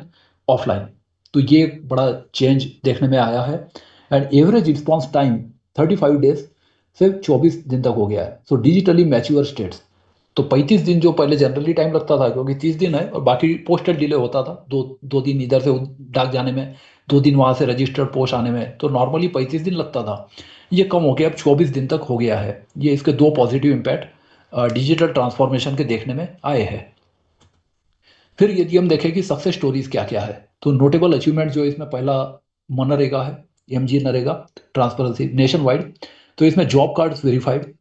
ऑफलाइन। तो ये एक बड़ा चेंज देखने में आया है। And average response time 35 days से 24 दिन तक हो गया है। सो डिजिटली मैच्योर स्टेट्स, तो 35 दिन जो पहले जनरली टाइम लगता था, क्योंकि 30 दिन है और बाकी पोस्टल डिले होता था, दो दिन इधर से डाक जाने में, 2 दिन वहाँ से रजिस्टर्ड पोस्ट आने में, तो नॉर्मली 35 दिन लगता था। ये कम हो गया, अब 24 दिन तक हो गया है। ये इसके दो पॉजिटिव इम्पैक्ट डिजिटल ट्रांसफॉर्मेशन के देखने में आए हैं। फिर यदि हम देखें कि सक्सेस स्टोरीज क्या क्या है, तो नोटेबल अचीवमेंट जो इसमें पहला मनरेगा है, MG NREGA, transparency nation wide. तो इसमें जॉब कार्ड्स वेरीफाइड,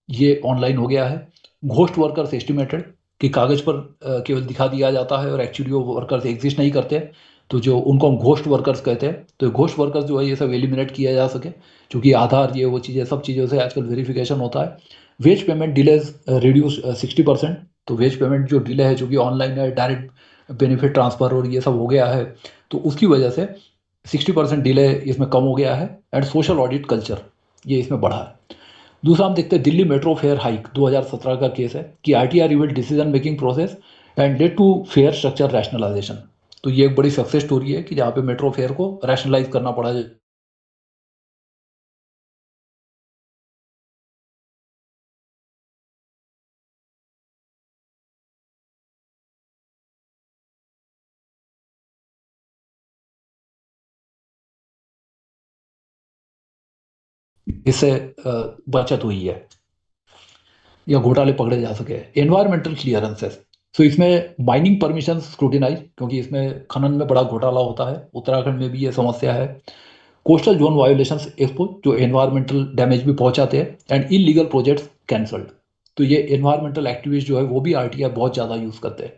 ये ऑनलाइन हो गया है। घोस्ट वर्कर्स एस्टिमेटेड, कि कागज पर केवल दिखा दिया जाता है और एक्चुअली वो वर्कर्स एग्जिस्ट नहीं करते, तो जो उनको हम घोस्ट वर्कर्स कहते हैं, तो घोस्ट वर्कर्स जो है ये सब एलिमिनेट किया जा सके, क्योंकि आधार ये वो चीज़ें, सब चीज़ों से आजकल वेरिफिकेशन होता है। वेज पेमेंट डिलेज रिड्यूस 60%, तो वेज पेमेंट जो डिले है, जो कि ऑनलाइन है, डायरेक्ट बेनिफिट ट्रांसफ़र और ये सब हो गया है, तो उसकी वजह से 60% डिले इसमें कम हो गया है। एंड सोशल ऑडिट कल्चर, ये इसमें बढ़ा है। दूसरा हम देखते हैं दिल्ली मेट्रो फेयर हाइक, 2017 का केस है, कि RTI revealed decision making process and led to fair structure rationalisation. तो ये एक बड़ी सक्सेस स्टोरी है कि जहाँ पे मेट्रो फेयर को रैशनलाइज करना पड़ा। इससे बचत हुई है या घोटाले पकड़े जा सके। एनवायरमेंटल क्लियरेंसेस, तो इसमें माइनिंग परमिशन स्क्रूटिनाइज, क्योंकि इसमें खनन में बड़ा घोटाला होता है, उत्तराखंड में भी ये समस्या है। कोस्टल जोन वायोलेशंस एक्सपोज, जो एनवायरमेंटल डैमेज भी पहुंचाते हैं। एंड इलीगल प्रोजेक्ट्स कैंसल्ड, तो ये एनवायरमेंटल एक्टिविस्ट जो है वो भी आरटीआई बहुत ज़्यादा यूज़ करते हैं।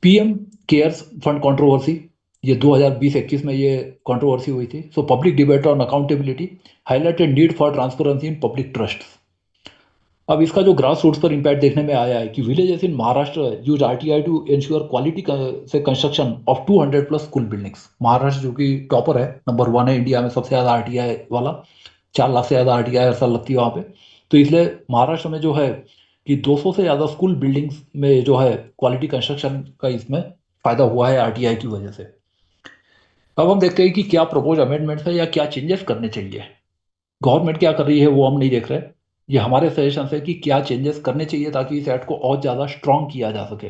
पीएम केयर्स फंड कंट्रोवर्सी, ये 2020-21 में ये कंट्रोवर्सी हुई थी। So public debate on accountability highlighted need for transparency in public trust. अब इसका जो ग्रास रूट्स पर इम्पैक्ट देखने में आया है कि villages in Maharashtra use RTI to ensure quality से construction of 200 plus school buildings. Maharashtra जो कि टॉपर है, नंबर 1 है इंडिया में सबसे ज़्यादा आरटीआई वाला, 4 लाख से ज़्यादा आरटीआई हर साल लगती है वहाँ पे। तो इसलिए महाराष्ट्र में जो है कि 200 से ज़्यादा स्कूल बिल्डिंग्स में जो है क्वालिटी कंस्ट्रक्शन का इसमें फ़ायदा हुआ है आरटीआई की वजह से। अब हम देखते हैं कि क्या प्रपोज अमेंडमेंट्स है या क्या चेंजेस करने चाहिए। गवर्नमेंट क्या कर रही है वो हम नहीं देख रहे, ये हमारे सजेशन है कि क्या चेंजेस करने चाहिए ताकि इस एक्ट को और ज़्यादा स्ट्रॉन्ग किया जा सके।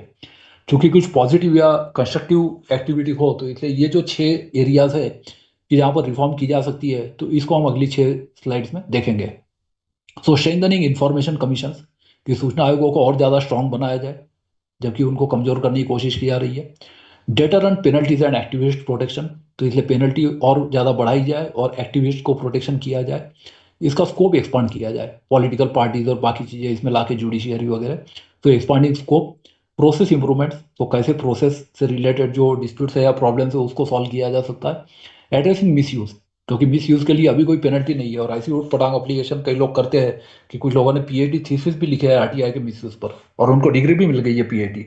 क्योंकि कुछ पॉजिटिव या कंस्ट्रक्टिव एक्टिविटी हो, तो इसलिए ये जो 6 एरियाज है कि जहाँ पर रिफॉर्म की जा सकती है, तो इसको हम अगली 6 स्लाइड्स में देखेंगे। सो स्ट्रेंथनिंग इंफॉर्मेशन कमीशन, कि सूचना आयोगों को और ज़्यादा स्ट्रॉन्ग बनाया जाए, जबकि उनको कमज़ोर करने की कोशिश की जा रही है। Debtor and penalties and activist protection, तो इसलिए पेनल्टी और ज़्यादा बढ़ाई जाए और एक्टिविस्ट को प्रोटेक्शन किया जाए। इसका स्कोप एक्सपांड किया जाए, पॉलिटिकल पार्टीज और बाकी चीज़ें इसमें लाके जुडिशियरी वगैरह, तो एक्सपांडिंग स्कोप। प्रोसेस इंप्रूवमेंट्स, तो कैसे प्रोसेस से रिलेटेड जो डिस्प्यूट्स है या प्रॉब्लम्स है उसको सॉल्व किया जा सकता है। एड्रेसिंग मिसयूज, क्योंकि मिसयूज के लिए अभी कोई पेनल्टी नहीं है, और ऐसी उठ पटांग अप्लीकेशन कई लोग करते हैं कि कुछ लोगों ने पीएचडी थीसिस भी लिखे है आरटीआई के मिसयूज पर, और उनको डिग्री भी मिल गई है पीएचडी।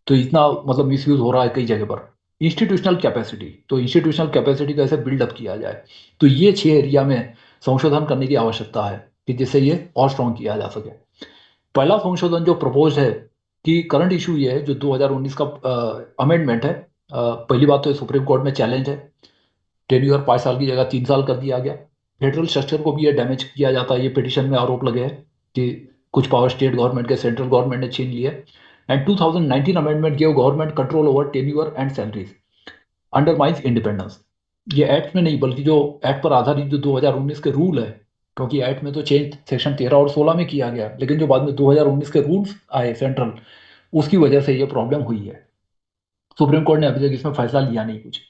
तो इतना मतलब मिसयूज हो रहा है कई जगह पर। इंस्टीट्यूशनल कैपेसिटी, तो इंस्टीट्यूशनल कैपेसिटी कैसे बिल्डअप किया जाए, तो ये 6 एरिया में संशोधन करने की आवश्यकता है कि जिससे ये और स्ट्रॉन्ग किया जा सके। पहला संशोधन जो प्रपोज है कि करंट इशू ये है, जो 2019 का अमेंडमेंट है। पहली बात तो सुप्रीम कोर्ट में चैलेंज है, टेन्योर 5 साल की जगह 3 साल कर दिया गया। फेडरल स्ट्रक्चर को भी ये डैमेज किया जाता है, ये पिटिशन में आरोप लगे हैं कि कुछ पावर स्टेट गवर्नमेंट के सेंट्रल गवर्नमेंट ने छीन लिए। And 2019 amendment give government control over tenure and salaries, undermines independence. ये एक्ट में नहीं बल्कि जो एक्ट पर आधारित जो 2019 के रूल है, क्योंकि एक्ट में तो चेंज सेक्शन 13 और 16 में किया गया, लेकिन जो बाद में 2019 के रूल्स आए सेंट्रल, उसकी वजह से ये प्रॉब्लम हुई है। सुप्रीम कोर्ट ने अभी तक इसमें फैसला लिया नहीं कुछ।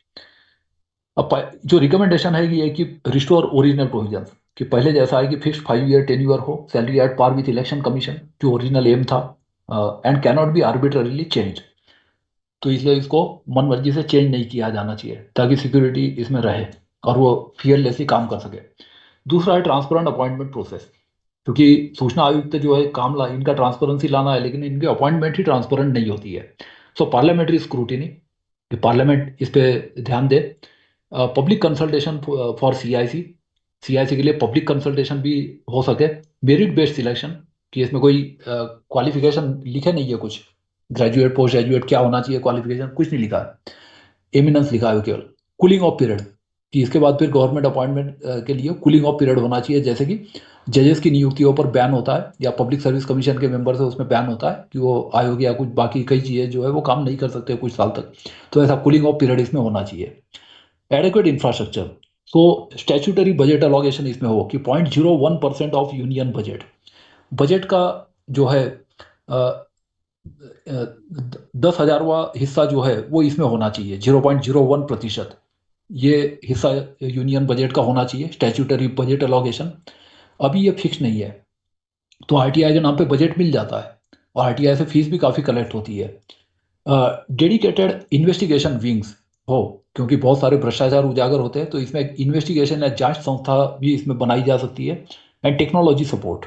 अब जो रिकमेंडेशन है ये कि रिस्टोर ओरिजिनल प्रोविजन, कि पहले जैसा है कि फिक्स 5 ईयर टेन्योर हो, salary at par with election commission, जो ओरिजिनल एम था, and cannot be arbitrarily change. तो इसलिए इसको मन मर्जी से चेंज नहीं किया जाना चाहिए ताकि सिक्योरिटी इसमें रहे और वो फियरलेसली काम कर सके। दूसरा है ट्रांसपेरेंट अपॉइंटमेंट प्रोसेस, क्योंकि सूचना आयुक्त जो है काम इनका ट्रांसपेरेंसी लाना है, लेकिन इनकी अपॉइंटमेंट ही ट्रांसपेरेंट नहीं होती है। सो पार्लियामेंट्री स्क्रूटिनी, कि पार्लियामेंट इस पे ध्यान दे। पब्लिक कंसल्टेशन फॉर सीआईसी के लिए पब्लिक कंसल्टेशन भी हो सके। मेरिट बेस्ड सिलेक्शन, कि इसमें कोई क्वालिफिकेशन लिखे नहीं है कुछ, ग्रेजुएट पोस्ट ग्रेजुएट क्या होना चाहिए, क्वालिफिकेशन कुछ नहीं लिखा है, एमिनेंस लिखा है केवल। कूलिंग ऑफ पीरियड, कि इसके बाद फिर गवर्नमेंट अपॉइंटमेंट के लिए कूलिंग ऑफ पीरियड होना चाहिए, जैसे कि जजेस की नियुक्तियों पर बैन होता है या पब्लिक सर्विस कमीशन के मेंबर से उसमें बैन होता है कि वो आयोग या कुछ बाकी कई चीज़ें जो है वो काम नहीं कर सकते कुछ साल तक, तो ऐसा कूलिंग ऑफ पीरियड इसमें होना चाहिए। एडेक्वेट इंफ्रास्ट्रक्चर, सो स्टैट्यूटरी बजट एलोकेशन इसमें हो कि 0.01% ऑफ यूनियन बजट, बजट का जो है 10,000वां हिस्सा जो है वो इसमें होना चाहिए, 0.01%। ये हिस्सा यूनियन बजट का होना चाहिए, स्टैट्यूटरी बजट एलोकेशन। अभी ये फिक्स नहीं है, तो आरटीआई के नाम पे बजट मिल जाता है और आरटीआई से फीस भी काफ़ी कलेक्ट होती है। डेडिकेटेड इन्वेस्टिगेशन विंग्स हो, क्योंकि बहुत सारे भ्रष्टाचार उजागर होते हैं, तो इसमें एक इन्वेस्टिगेशन या जांच संस्था भी इसमें बनाई जा सकती है। एंड टेक्नोलॉजी सपोर्ट,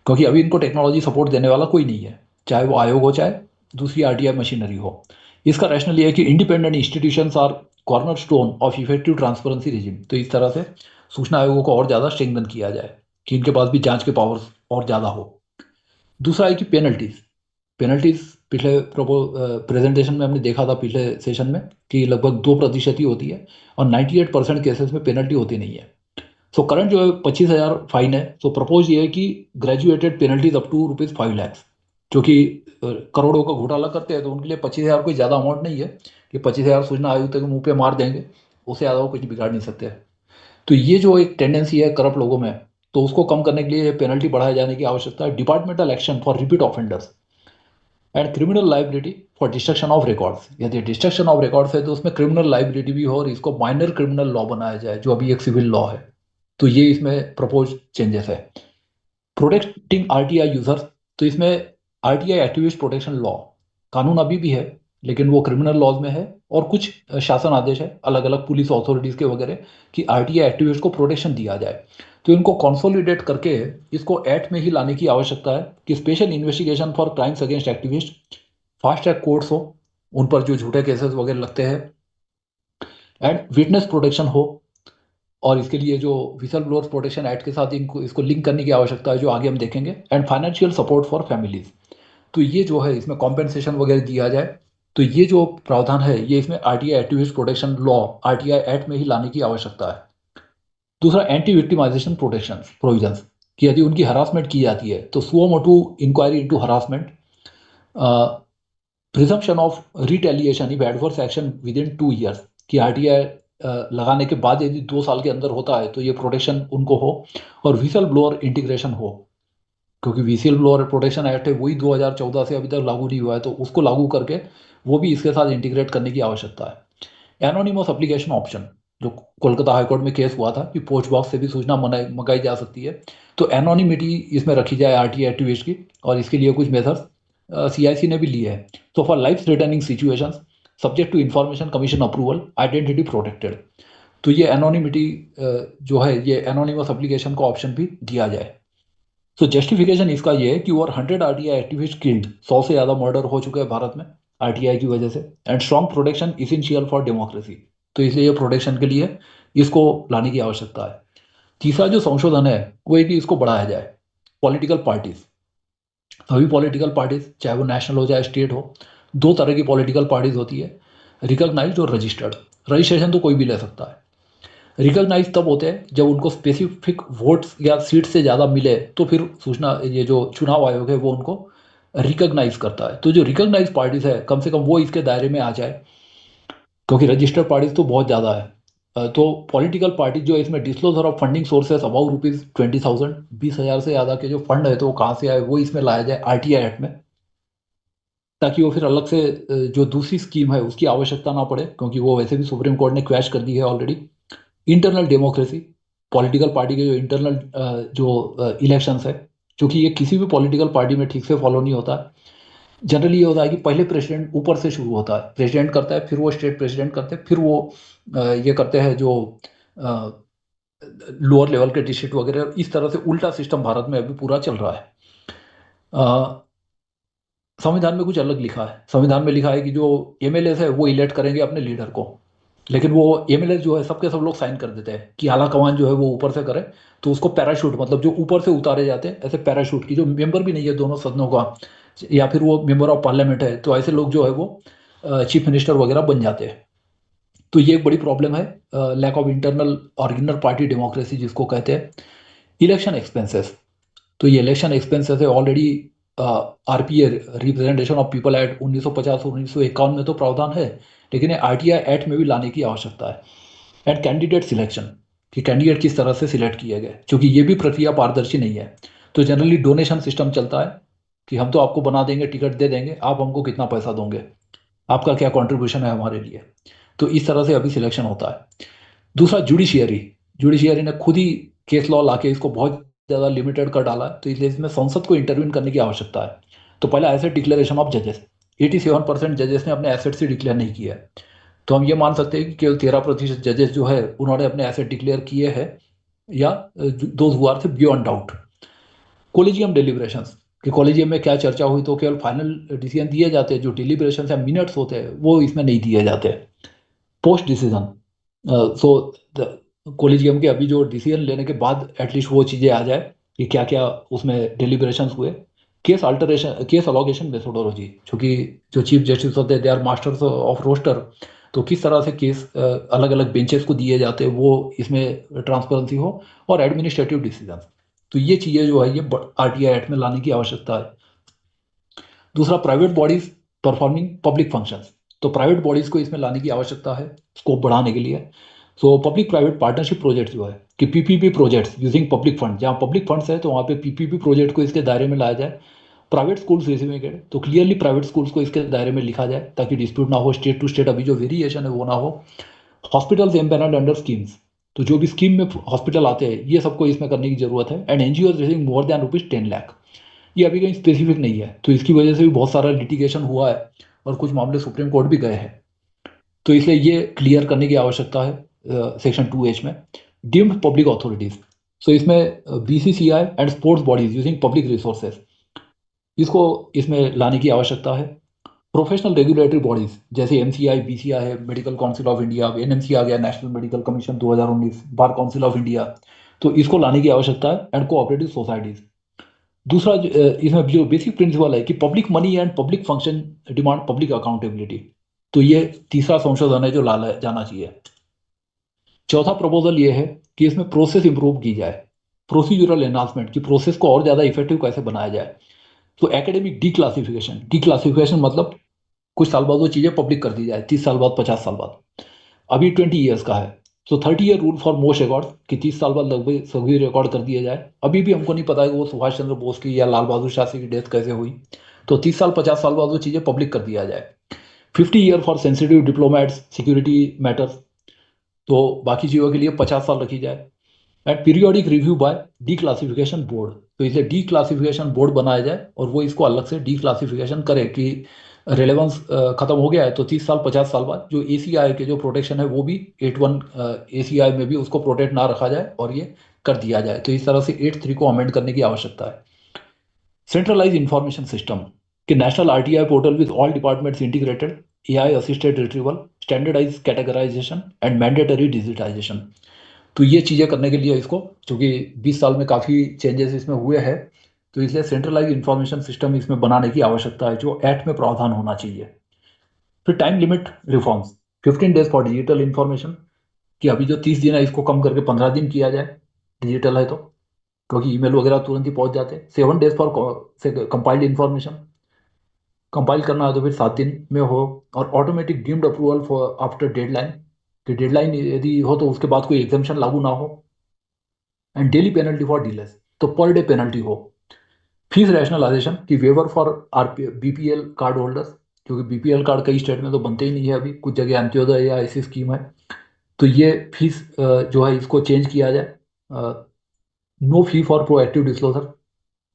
क्योंकि अभी इनको टेक्नोलॉजी सपोर्ट देने वाला कोई नहीं है, चाहे वो आयोग हो चाहे दूसरी आरटीआई मशीनरी हो। इसका रैशनल ये है कि independent institutions are corner stone of effective transparency regime, तो इस तरह से सूचना आयोगों को और ज़्यादा स्ट्रेंथन किया जाए कि इनके पास भी जांच के पावर्स और ज़्यादा हो। दूसरा है कि पेनल्टीज, पेनल्टीज पिछले प्रेजेंटेशन में हमने देखा था पिछले सेशन में कि लगभग 2% ही होती है और 98% केसेस में पेनल्टी होती नहीं है। सो करंट जो है 25,000 फाइन है। सो प्रपोज ये है कि graduated penalties up to ₹5 lakh, जो कि करोड़ों का घोटाला करते हैं, तो उनके लिए 25,000 कोई ज़्यादा अमाउंट नहीं है कि 25,000 सूचना आयुक्त के मुंह पे मार देंगे, उससे ज़्यादा वो कुछ बिगाड़ नहीं सकते। तो ये जो एक टेंडेंसी है करप्ट लोगों में, तो उसको कम करने के लिए पेनल्टी बढ़ाए जाने की आवश्यकता है। Departmental action for repeat offenders and criminal liability for destruction of records, यदि डिस्ट्रक्शन ऑफ रिकॉर्ड्स है तो उसमें क्रिमिनल लाइबिलिटी भी हो और इसको माइनर क्रिमिनल लॉ बनाया जाए, जो अभी एक सिविल लॉ है। तो ये इसमें प्रपोज चेंजेस है। प्रोटेक्टिंग आरटीआई यूजर्स, तो इसमें आरटीआई एक्टिविस्ट प्रोटेक्शन लॉ कानून अभी भी है, लेकिन वो क्रिमिनल लॉज में है और कुछ शासन आदेश है अलग अलग पुलिस अथॉरिटीज के वगैरह कि आरटीआई एक्टिविस्ट को प्रोटेक्शन दिया जाए। तो इनको कंसोलिडेट करके इसको एक्ट में ही लाने की आवश्यकता है कि special investigation for crimes against activist, fast track courts हो उन पर जो झूठे केसेस वगैरह लगते हैं, एंड विटनेस प्रोटेक्शन हो, और इसके लिए जो विसल ब्लोअर्स प्रोटेक्शन एक्ट के साथ इनको इसको लिंक करने की आवश्यकता है, जो आगे हम देखेंगे। And financial support for families, तो ये जो है इसमें कॉम्पेंसेशन वगैरह दिया जाए। तो ये जो प्रावधान है ये इसमें RTI activist protection law RTI act में ही लाने की आवश्यकता है। दूसरा एंटी विक्टिमाइजेशन प्रोटेक्शन प्रोविजंस, कि यदि उनकी हरासमेंट की जाती है तो suo motu inquiry into harassment, presumption of retaliation if adverse action within 2 years, कि आरटीआई लगाने के बाद यदि 2 साल के अंदर होता है तो ये प्रोटेक्शन उनको हो। और विसल ब्लोअर इंटीग्रेशन हो, क्योंकि विसल ब्लोअर प्रोटेक्शन एक्ट है वही 2014 से अभी तक लागू नहीं हुआ है, तो उसको लागू करके वो भी इसके साथ इंटीग्रेट करने की आवश्यकता है। एनोनिमस एप्लीकेशन ऑप्शन, जो कोलकाता हाईकोर्ट में केस हुआ था कि पोस्ट बॉक्स से भी सूचना मंगाई जा सकती है, तो एनोनिमिटी इसमें रखी जाए आरटीआई एक्टिविस्ट की, और इसके लिए कुछ मेथड्स सीआईसी ने भी लिए हैं। तो for life threatening situations subject to information commission approval identity protected, तो ये एनोनिमिटी जो है ये एनोनिमस एप्लीकेशन का ऑप्शन भी दिया जाए। तो जस्टिफिकेशन इसका ये है कि ओवर 100 आरटीआई एक्टिविस्ट किल्ड, 100 से ज़्यादा मर्डर हो चुके हैं भारत में आरटीआई की वजह से, and strong protection essential for democracy, तो इसलिए ये प्रोटेक्शन के लिए इसको लाने की आवश्यकता है। तीसरा जो संशोधन है वो है कि इसको बढ़ाया जाए। पॉलिटिकल पार्टीज, सभी पॉलिटिकल पार्टीज चाहे वो नेशनल हो चाहे स्टेट हो, 2 तरह की पॉलिटिकल पार्टीज होती है, रिकॉग्नाइज्ड और रजिस्टर्ड। रजिस्ट्रेशन तो कोई भी ले सकता है, रिकॉग्नाइज तब होते हैं जब उनको स्पेसिफिक वोट्स या सीट से ज़्यादा मिले, तो फिर सूचना ये जो चुनाव आयोग है वो उनको रिकॉग्नाइज करता है। तो जो रिकॉग्नाइज पार्टीज है कम से कम वो इसके दायरे में आ जाए, क्योंकि रजिस्टर्ड पार्टीज तो बहुत ज़्यादा है। तो पॉलिटिकल पार्टी जो है इसमें disclosure of funding sources about ₹20,000, 20,000 से ज़्यादा के जो फंड है तो वो कहाँ से आए वो इसमें लाया जाए आरटीआई एक्ट में, ताकि वो फिर अलग से जो दूसरी स्कीम है उसकी आवश्यकता ना पड़े, क्योंकि वो वैसे भी सुप्रीम कोर्ट ने क्वैश कर दी है already. Internal democracy, political party के जो इंटरनल जो इलेक्शंस है, क्योंकि ये किसी भी पॉलिटिकल पार्टी में ठीक से फॉलो नहीं होता है। जनरली ये होता है कि पहले प्रेसिडेंट ऊपर से शुरू होता है, प्रेसिडेंट करता है, फिर वो स्टेट प्रेसिडेंट करते हैं, फिर वो ये करते हैं जो लोअर लेवल के डिस्ट्रिक्ट वगैरह। इस तरह से उल्टा सिस्टम भारत में अभी पूरा चल रहा है। संविधान में कुछ अलग लिखा है। संविधान में लिखा है कि जो एमएलए है वो इलेक्ट करेंगे अपने लीडर को, लेकिन वो एमएलए जो है सबके सब लोग साइन कर देते हैं कि आला कमान जो है वो ऊपर से करे। तो उसको पैराशूट, मतलब जो ऊपर से उतारे जाते हैं ऐसे पैराशूट की, जो मेंबर भी नहीं है दोनों सदनों का, या फिर वो मेंबर ऑफ पार्लियामेंट है, तो ऐसे लोग जो है वो चीफ मिनिस्टर वगैरह बन जाते हैं। तो ये एक बड़ी प्रॉब्लम है, लैक ऑफ इंटरनल और इनर पार्टी डेमोक्रेसी जिसको कहते हैं। इलेक्शन एक्सपेंसेस, तो ये इलेक्शन एक्सपेंसेस है already RPA, representation of people act 1950 और 1951 में तो प्रावधान है, लेकिन ये आरटीआई एक्ट में भी लाने की आवश्यकता है। एंड कैंडिडेट सिलेक्शन, कि कैंडिडेट किस तरह से सिलेक्ट किए गए, क्योंकि ये भी प्रक्रिया पारदर्शी नहीं है। तो जनरली डोनेशन सिस्टम चलता है कि हम तो आपको बना देंगे, टिकट दे देंगे, आप हमको कितना पैसा दोगे, आपका क्या कंट्रीब्यूशन है हमारे लिए। तो इस तरह से अभी सिलेक्शन होता है। दूसरा जुडिशियरी, जुडिशियरी ने खुद ही केस लॉ लाके इसको बहुत ज़्यादा लिमिटेड कर डाला है, तो इसलिए इसमें संसद को इंटरवीन करने की आवश्यकता है। तो पहला एसेट डिक्लेरेशन ऑफ जजेस, 87% जजेस ने अपने एसेट से डिक्लेयर नहीं किया है। तो हम ये मान सकते हैं कि केवल 13% जजेस जो है उन्होंने अपने एसेट डिक्लेयर किए हैं, या दोज हु आर थे बियॉन्ड डाउट। कोलिजियम डेलिब्रेशंस, कि कॉलेजियम में क्या चर्चा हुई तो केवल फाइनल डिसीजन दिए जाते हैं, जो डिलिब्रेशन या मिनट्स होते हैं वो इसमें नहीं दिए जाते। पोस्ट डिसीजन, सो कॉलेजियम के अभी जो डिसीजन लेने के बाद एटलीस्ट वो चीज़ें आ जाए कि क्या क्या उसमें डिलिब्रेशंस हुए। Case alteration, case allocation methodology, क्योंकि जो चीफ जस्टिस होते हैं they are masters of roster, तो किस तरह से केस अलग अलग बेंचेस को दिए जाते हैं वो इसमें ट्रांसपेरेंसी हो। और एडमिनिस्ट्रेटिव डिसीजन, तो ये चीज़ें जो है ये आरटीआई एक्ट में लाने की आवश्यकता है। दूसरा, private bodies performing public functions, तो प्राइवेट बॉडीज को इसमें लाने की आवश्यकता है स्कोप बढ़ाने के लिए। So public private partnership project जो है कि PPP projects using public fund, जहाँ पब्लिक फंड्स है तो वहाँ पे पीपीपी प्रोजेक्ट को इसके दायरे में लाया जाए। प्राइवेट स्कूल्स रिसीविंग एड, तो क्लियरली प्राइवेट स्कूल्स को इसके दायरे में लिखा जाए ताकि डिस्प्यूट ना हो, स्टेट टू स्टेट अभी जो वेरिएशन है वो ना हो। हॉस्पिटल्स एम्पैनल्ड अंडर स्कीम्स, तो जो भी स्कीम में हॉस्पिटल आते हैं ये सबको इसमें करने की जरूरत है। And NGO receiving more than ₹10 lakh, ये अभी कहीं स्पेसिफिक नहीं है, तो इसकी वजह से भी बहुत सारा लिटिगेशन हुआ है और कुछ मामले सुप्रीम कोर्ट भी गए हैं। तो इसलिए ये क्लियर करने की आवश्यकता है सेक्शन 2H में। डीम्ड पब्लिक अथॉरिटीज, सो इसमें BCCI and sports bodies using public resources, इसको इसमें लाने की आवश्यकता है। प्रोफेशनल रेगुलेटरी बॉडीज जैसे एमसीआई, बीसीआई है, medical council of India, NMC आ गया, national medical commission 2019, bar council of India, तो इसको लाने की आवश्यकता है। And cooperative societies. दूसरा इसमें जो बेसिक प्रिंसिपल है कि public money and public function demand public accountability, तो ये तीसरा संशोधन है जो लाना जाना चाहिए। चौथा प्रपोजल ये है कि इसमें प्रोसेस इंप्रूव की जाए, प्रोसीजरल एनहांसमेंट, की प्रोसेस को और ज़्यादा इफेक्टिव कैसे बनाया जाए। तो academic D classification, D classification मतलब कुछ साल बाद वो चीज़ें पब्लिक कर दी जाए, 30 साल बाद, 50 साल बाद। अभी 20 ईयर्स का है, तो 30 year rule for most record, कि 30 साल बाद लगभग सभी रिकॉर्ड कर दिए जाए। अभी भी हमको नहीं पता है कि वो सुभाष चंद्र बोस की या लाल बहादुर शास्त्री की डेथ कैसे हुई, तो 30 साल 50 साल बाद वो चीज़ें पब्लिक कर दिया जाए। 50 year for sensitive diplomats, security matters, तो बाकी चीज़ों के लिए 50 साल रखी जाए। And periodic review by declassification board, तो इसे डी क्लासिफिकेशन बोर्ड बनाया जाए और वो इसको अलग से डी क्लासिफिकेशन करे कि रेलेवेंस खत्म हो गया है तो 30 साल 50 साल बाद जो एसीआई के जो प्रोटेक्शन है वो भी 81 एसीआई में भी उसको प्रोटेक्ट ना रखा जाए और ये कर दिया जाए। तो इस तरह से 8(3) को अमेंड करने की आवश्यकता है। सेंट्रलाइज इंफॉर्मेशन सिस्टम, कि national RTI portal with all departments integrated, AI assisted retrieval, standardise categorisation and mandatory digitisation, तो ये चीज़ें करने के लिए इसको, क्योंकि 20 साल में काफ़ी चेंजेस इसमें हुए हैं, तो इसलिए सेंट्रलाइज इंफॉर्मेशन सिस्टम इसमें बनाने की आवश्यकता है जो एक्ट में प्रावधान होना चाहिए। फिर time limit reforms, 15 days for digital information, कि अभी जो 30 दिन है इसको कम करके 15 दिन किया जाए, डिजिटल है तो, क्योंकि ईमेल वगैरह तुरंत ही पहुंच जाते हैं। 7 डेज फॉर से कंपाइल्ड इन्फॉर्मेशन, कंपाइल करना है तो फिर 7 दिन में हो। और automatic deemed approval for after deadline, कि डेडलाइन यदि हो तो उसके बाद कोई एग्जामेशन लागू ना हो। And daily penalty for delays, तो पर डे पेनल्टी हो। फीस रैशनलाइजेशन की waiver for BPL card holders, क्योंकि बीपीएल कार्ड कई स्टेट में तो बनते ही नहीं है अभी, कुछ जगह अंत्योदय या ऐसी स्कीम है, तो ये फीस जो है इसको चेंज किया जाए। No fee for proactive disclosure,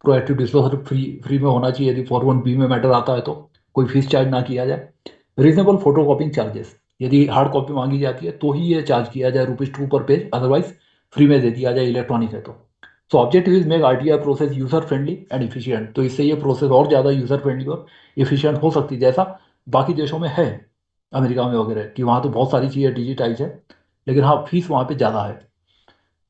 proactive disclosure free में होना चाहिए, यदि 41B में मैटर आता है तो कोई फीस चार्ज ना किया जाए। रीजनेबल फोटो कॉपिंग चार्जेस, यदि हार्ड कॉपी मांगी जाती है तो ही ये चार्ज किया जाए ₹2 पर पेज, अदरवाइज फ्री में दे दिया जाए इलेक्ट्रॉनिक है तो। सो objective is make RTI process user friendly and efficient, तो इससे ये प्रोसेस और ज़्यादा यूजर फ्रेंडली और इफिशियंट हो सकती है, जैसा बाकी देशों में है, अमेरिका में वगैरह, कि वहाँ तो बहुत सारी चीज़ें डिजिटाइज है, लेकिन हाँ फीस वहाँ पे ज़्यादा है।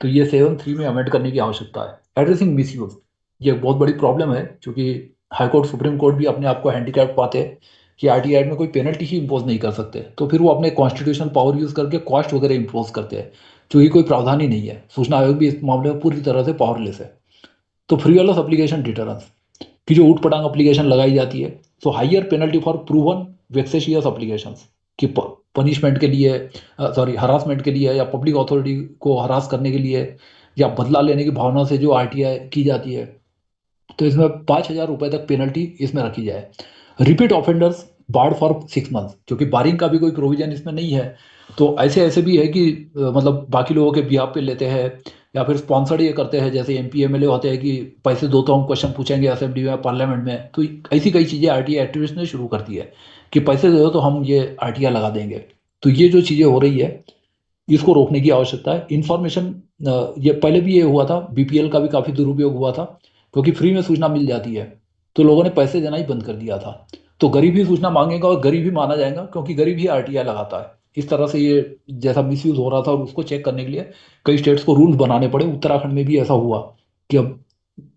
तो ये 7(3) में अमेंड करने की आवश्यकता है। एड्रेसिंग मिसयूज, ये एक बहुत बड़ी प्रॉब्लम है, क्योंकि हाईकोर्ट सुप्रीम कोर्ट भी अपने आप को हैंडीकैप पाते हैं कि आरटीआई में कोई पेनल्टी ही इम्पोज नहीं कर सकते, तो फिर वो अपने कॉन्स्टिट्यूशनल पावर यूज करके कॉस्ट वगैरह इम्पोज करते हैं, जो कि कोई प्रावधान ही नहीं है। सूचना आयोग भी इस मामले में पूरी तरह से पावरलेस है। तो फ्रीवलेस एप्लीकेशन डिटरेंस की जो ऊट पटांग एप्लीकेशन लगाई जाती है, so higher penalty for proven vexatious application, कि पनिशमेंट के लिए, सॉरी हरासमेंट के लिए, या पब्लिक अथॉरिटी को हरास करने के लिए, या बदला लेने की भावना से जो आरटीआई की जाती है, तो इसमें ₹5,000 तक पेनल्टी इसमें रखी जाए। Repeat offenders barred for 6 months, क्योंकि बारिंग का भी कोई प्रोविजन इसमें नहीं है, तो ऐसे ऐसे भी है कि मतलब बाकी लोगों के बिहाफ पे लेते हैं, या फिर स्पॉन्सर्ड ये करते हैं, जैसे एमपी एमएलए होते हैं कि पैसे दो तो हम क्वेश्चन पूछेंगे असेंबली में, पार्लियामेंट में, तो ऐसी कई चीज़ें आरटीआई एक्टिविस्ट ने शुरू कर दी है कि पैसे दो तो हम ये आरटीआई लगा देंगे। तो ये जो चीज़ें हो रही है, इसको रोकने की आवश्यकता है। इन्फॉर्मेशन, ये पहले भी ये हुआ था, बीपीएल का भी काफ़ी दुरुपयोग हुआ था, क्योंकि फ्री में सूचना मिल जाती है तो लोगों ने पैसे देना ही बंद कर दिया था। तो गरीब ही सूचना मांगेगा और गरीब ही माना जाएगा, क्योंकि गरीब ही आरटीआई लगाता है। इस तरह से ये जैसा मिसयूज हो रहा था, और उसको चेक करने के लिए कई स्टेट्स को रूल्स बनाने पड़े। उत्तराखंड में भी ऐसा हुआ कि अब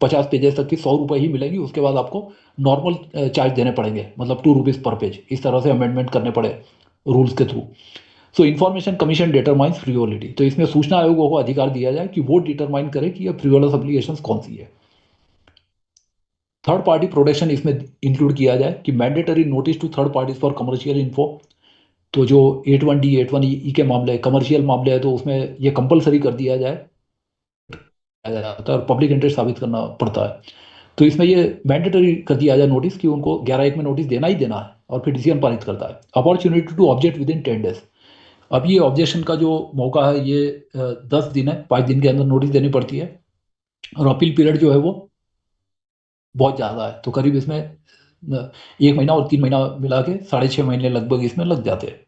50 पेजेस तक की ₹100 ही मिलेंगी, उसके बाद आपको नॉर्मल चार्ज देने पड़ेंगे, मतलब ₹2 पर पेज। इस तरह से अमेंडमेंट करने पड़े रूल्स के through. So information commission determines frivolity, तो इसमें सूचना आयोगों को अधिकार दिया जाए कि वो डिटरमाइन करे कि ये फ्रीवोलस एप्लीकेशन कौन सी है। थर्ड पार्टी प्रोटेक्शन इसमें इंक्लूड किया जाए कि mandatory notice to third parties for commercial info, तो जो 81D 81E के मामले, कमर्शियल मामले है, तो उसमें ये कंपलसरी कर दिया जाए जाता है और पब्लिक इंटरेस्ट साबित करना पड़ता है। तो इसमें ये मैंडेटरी कर दिया जाए नोटिस कि उनको 11(1) में नोटिस देना ही देना है, और फिर डिसीजन पारित करता है। Opportunity to object within 10 days, अब ये ऑब्जेक्शन का जो मौका है ये 10 दिन है, 5 दिन के अंदर नोटिस देनी पड़ती है, और अपील पीरियड जो है वो बहुत ज़्यादा है, तो करीब इसमें 1 महीना और 3 महीना मिला के 6.5 महीने लगभग इसमें लग जाते हैं।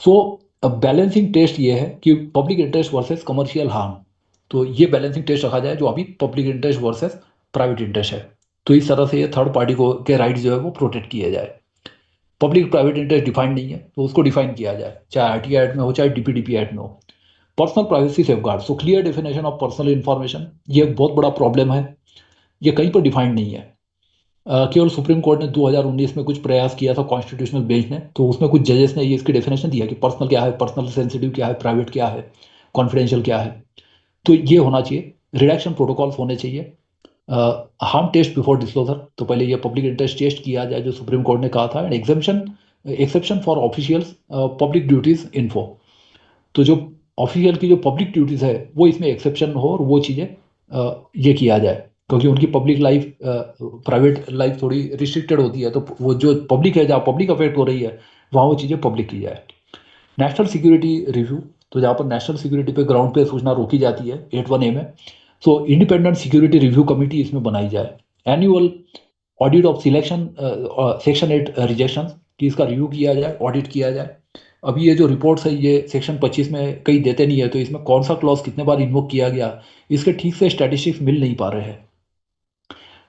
सो अब बैलेंसिंग टेस्ट ये है कि public interest versus commercial harm, तो ये बैलेंसिंग टेस्ट रखा जाए जो अभी public interest versus private interest है। तो इस तरह से ये थर्ड पार्टी को के राइट्स जो है वो प्रोटेक्ट किए जाए। पब्लिक प्राइवेट इंटरेस्ट डिफाइंड नहीं है, तो उसको डिफाइन किया जाए, चाहे आरटीआई एक्ट में हो चाहे डीपीडीपी एक्ट में हो। Personal privacy safeguard, so clear definition of personal information, ये एक बहुत बड़ा प्रॉब्लम है, ये कहीं पर डिफाइंड नहीं है। केवल सुप्रीम कोर्ट ने 2019 में कुछ प्रयास किया था कॉन्स्टिट्यूशनल बेंच ने, तो उसमें कुछ जजेस ने ये इसकी डेफिनेशन दिया कि पर्सनल क्या है, पर्सनल सेंसिटिव क्या है, प्राइवेट क्या है, कॉन्फिडेंशियल क्या है। तो ये होना चाहिए। रिडक्शन प्रोटोकॉल्स होने चाहिए। हार्म टेस्ट बिफोर डिस्क्लोजर, तो पहले ये पब्लिक इंटरेस्ट टेस्ट किया जाए जो सुप्रीम कोर्ट ने कहा था। And exception for officials public duties info, तो जो ऑफिशियल की जो पब्लिक ड्यूटीज है वो इसमें एक्सेप्शन हो, और वो चीज़ें ये किया जाए, क्योंकि उनकी पब्लिक लाइफ, प्राइवेट लाइफ थोड़ी रिस्ट्रिक्टेड होती है, तो वो जो पब्लिक है, जहाँ पब्लिक अफेक्ट हो रही है, वहाँ वो चीज़ें पब्लिक की जाए। नेशनल सिक्योरिटी रिव्यू, तो जहाँ पर नेशनल सिक्योरिटी पे ग्राउंड पे सूचना रोकी जाती है 81A में, सो इंडिपेंडेंट सिक्योरिटी रिव्यू कमेटी इसमें बनाई जाए। Annual audit of selection section 8 rejection, कि इसका रिव्यू किया जाए, ऑडिट किया जाए। अभी ये जो रिपोर्ट्स है ये सेक्शन 25 में कई देते नहीं है, तो इसमें कौन सा क्लॉज कितने बार इन्वोक किया गया, इसके ठीक से स्टैटिस्टिक्स मिल नहीं पा रहे हैं,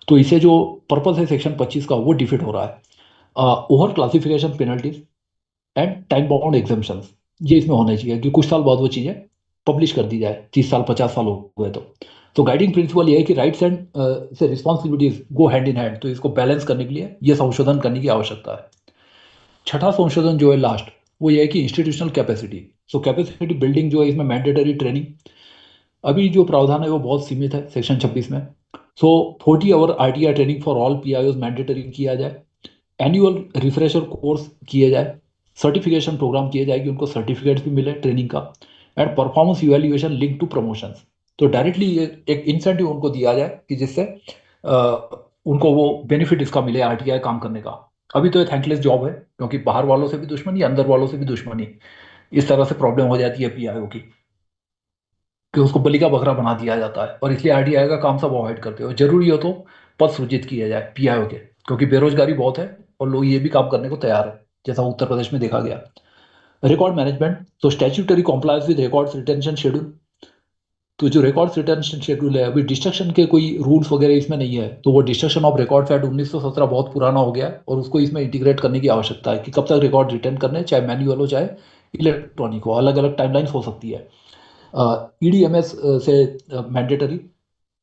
तो इसे जो पर्पस है सेक्शन 25 का वो डिफिट हो रहा है। Over classification penalties and time bound exemption, ये इसमें होना चाहिए कि कुछ साल बाद वो चीज़ें पब्लिश कर दी जाए, 30 साल 50 साल हो गए तो गाइडिंग प्रिंसिपल ये है कि राइट्स एंड से responsibilities go hand in hand, तो इसको बैलेंस करने के लिए ये संशोधन करने की आवश्यकता है। छठा संशोधन जो है लास्ट, वो ये है कि इंस्टीट्यूशनल कैपेसिटी, सो कैपेसिटी बिल्डिंग जो है इसमें मैंडेटरी ट्रेनिंग, अभी जो प्रावधान है वो बहुत सीमित है सेक्शन 26 में। So 40 hour RTI training for all PIOs mandatory किया जाए। एनुअल रिफ्रेशर कोर्स किए जाए, सर्टिफिकेशन प्रोग्राम किए जाए कि उनको सर्टिफिकेट भी मिले ट्रेनिंग का। And performance evaluation link to promotions, तो डायरेक्टली ये एक इंसेंटिव उनको दिया जाए कि जिससे उनको वो बेनिफिट इसका मिले आरटीआई काम करने का। अभी तो ये थैंकलेस जॉब है, क्योंकि बाहर वालों से भी दुश्मनी, अंदर वालों से भी दुश्मनी, इस तरह से प्रॉब्लम हो जाती है पीआईओ की, कि उसको बलि का बकरा बना दिया जाता है। और इसलिए आरटीआई का काम सब अवॉइड करते हो, जरूरी हो तो पद सृजित किया जाए पीआईओ के, क्योंकि बेरोजगारी बहुत है और लोग ये भी काम करने को तैयार है, जैसा उत्तर प्रदेश में देखा गया। रिकॉर्ड मैनेजमेंट, तो statutory compliance with records retention schedule. तो जो रिकॉर्ड्स रिटेंशन शेड्यूल है, अभी डिस्ट्रक्शन के कोई रूल्स वगैरह इसमें नहीं है, तो वो डिस्ट्रक्शन ऑफ रिकॉर्ड्स एक्ट 1917 बहुत पुराना हो गया है, और उसको इसमें इंटीग्रेट करने की आवश्यकता है कि कब तक रिकॉर्ड रिटेन करने, चाहे मैन्युअल हो चाहे इलेक्ट्रॉनिक हो, अलग अलग टाइमलाइंस हो सकती है। ईडीएमएस से मैंडेटरी,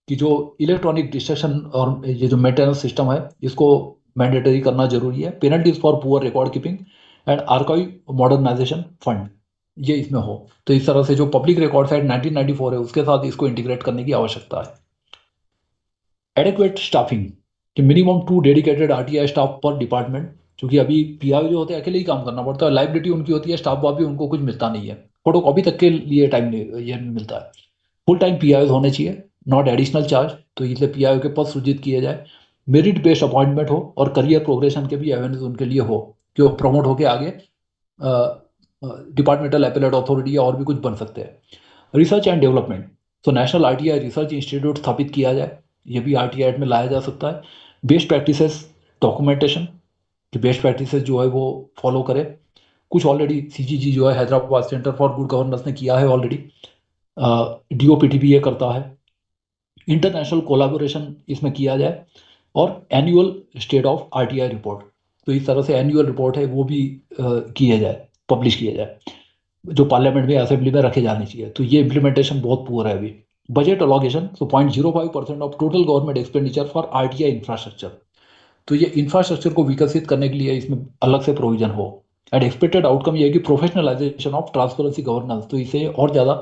कि जो इलेक्ट्रॉनिक डिस्ट्रक्शन और ये जो मेंटेनेंस सिस्टम है इसको मैंडेटरी करना जरूरी है। Penalties for poor record keeping and archive modernisation fund, ये इसमें हो। तो इस तरह से जो पब्लिक रिकॉर्ड्स एक्ट 1994 है उसके साथ इसको इंटीग्रेट करने की आवश्यकता है। एडेक्वेट स्टाफिंग, कि मिनिमम 2 डेडिकेटेड आरटीआई स्टाफ पर डिपार्टमेंट, क्योंकि अभी पीआई जो होते हैं अकेले ही काम करना पड़ता है, लाइबिलिटी उनकी होती है, स्टाफ भी उनको कुछ मिलता नहीं है, फोटो कॉपी तक के लिए टाइम ये नहीं मिलता है। फुल टाइम पीआई होने चाहिए, नॉट एडिशनल चार्ज, तो इसलिए पीआई के पद सृजित किए जाए। मेरिट बेस्ड अपॉइंटमेंट हो और करियर प्रोग्रेशन के भी अवेयरनेस उनके लिए हो, कि वो प्रमोट होकर आगे डिपार्टमेंटल एपेलेट अथॉरिटी या और भी कुछ बन सकते हैं। रिसर्च एंड डेवलपमेंट, तो नेशनल आरटीआई रिसर्च इंस्टीट्यूट स्थापित किया जाए, ये भी आरटीआई एक्ट में लाया जा सकता है। बेस्ट प्रैक्टिसेस डॉक्यूमेंटेशन, कि बेस्ट प्रैक्टिसेस जो है वो फॉलो करे, कुछ ऑलरेडी सीजीजी जो है Hyderabad centre for good governance ने किया है ऑलरेडी, डीओपीटी भी ये करता है। इंटरनेशनल कोलैबोरेशन इसमें किया जाए, और annual state of RTI report, तो इस तरह से एनुअल रिपोर्ट है वो भी किया जाए, पब्लिश किया जाए, जो पार्लियामेंट में असेंबली में रखे जाने चाहिए। तो ये इम्प्लीमेंटेशन बहुत पुअर है अभी। बजट अलॉकेशन, तो 0.05% of total government expenditure for RTI infrastructure, तो ये इंफ्रास्ट्रक्चर को विकसित करने के लिए इसमें अलग से प्रोविजन हो। एंड एक्सपेक्टेड आउटकम ये है कि प्रोफेशनलाइजेशन ऑफ ट्रांसपेरेंसी गवर्नेंस, तो इससे और ज़्यादा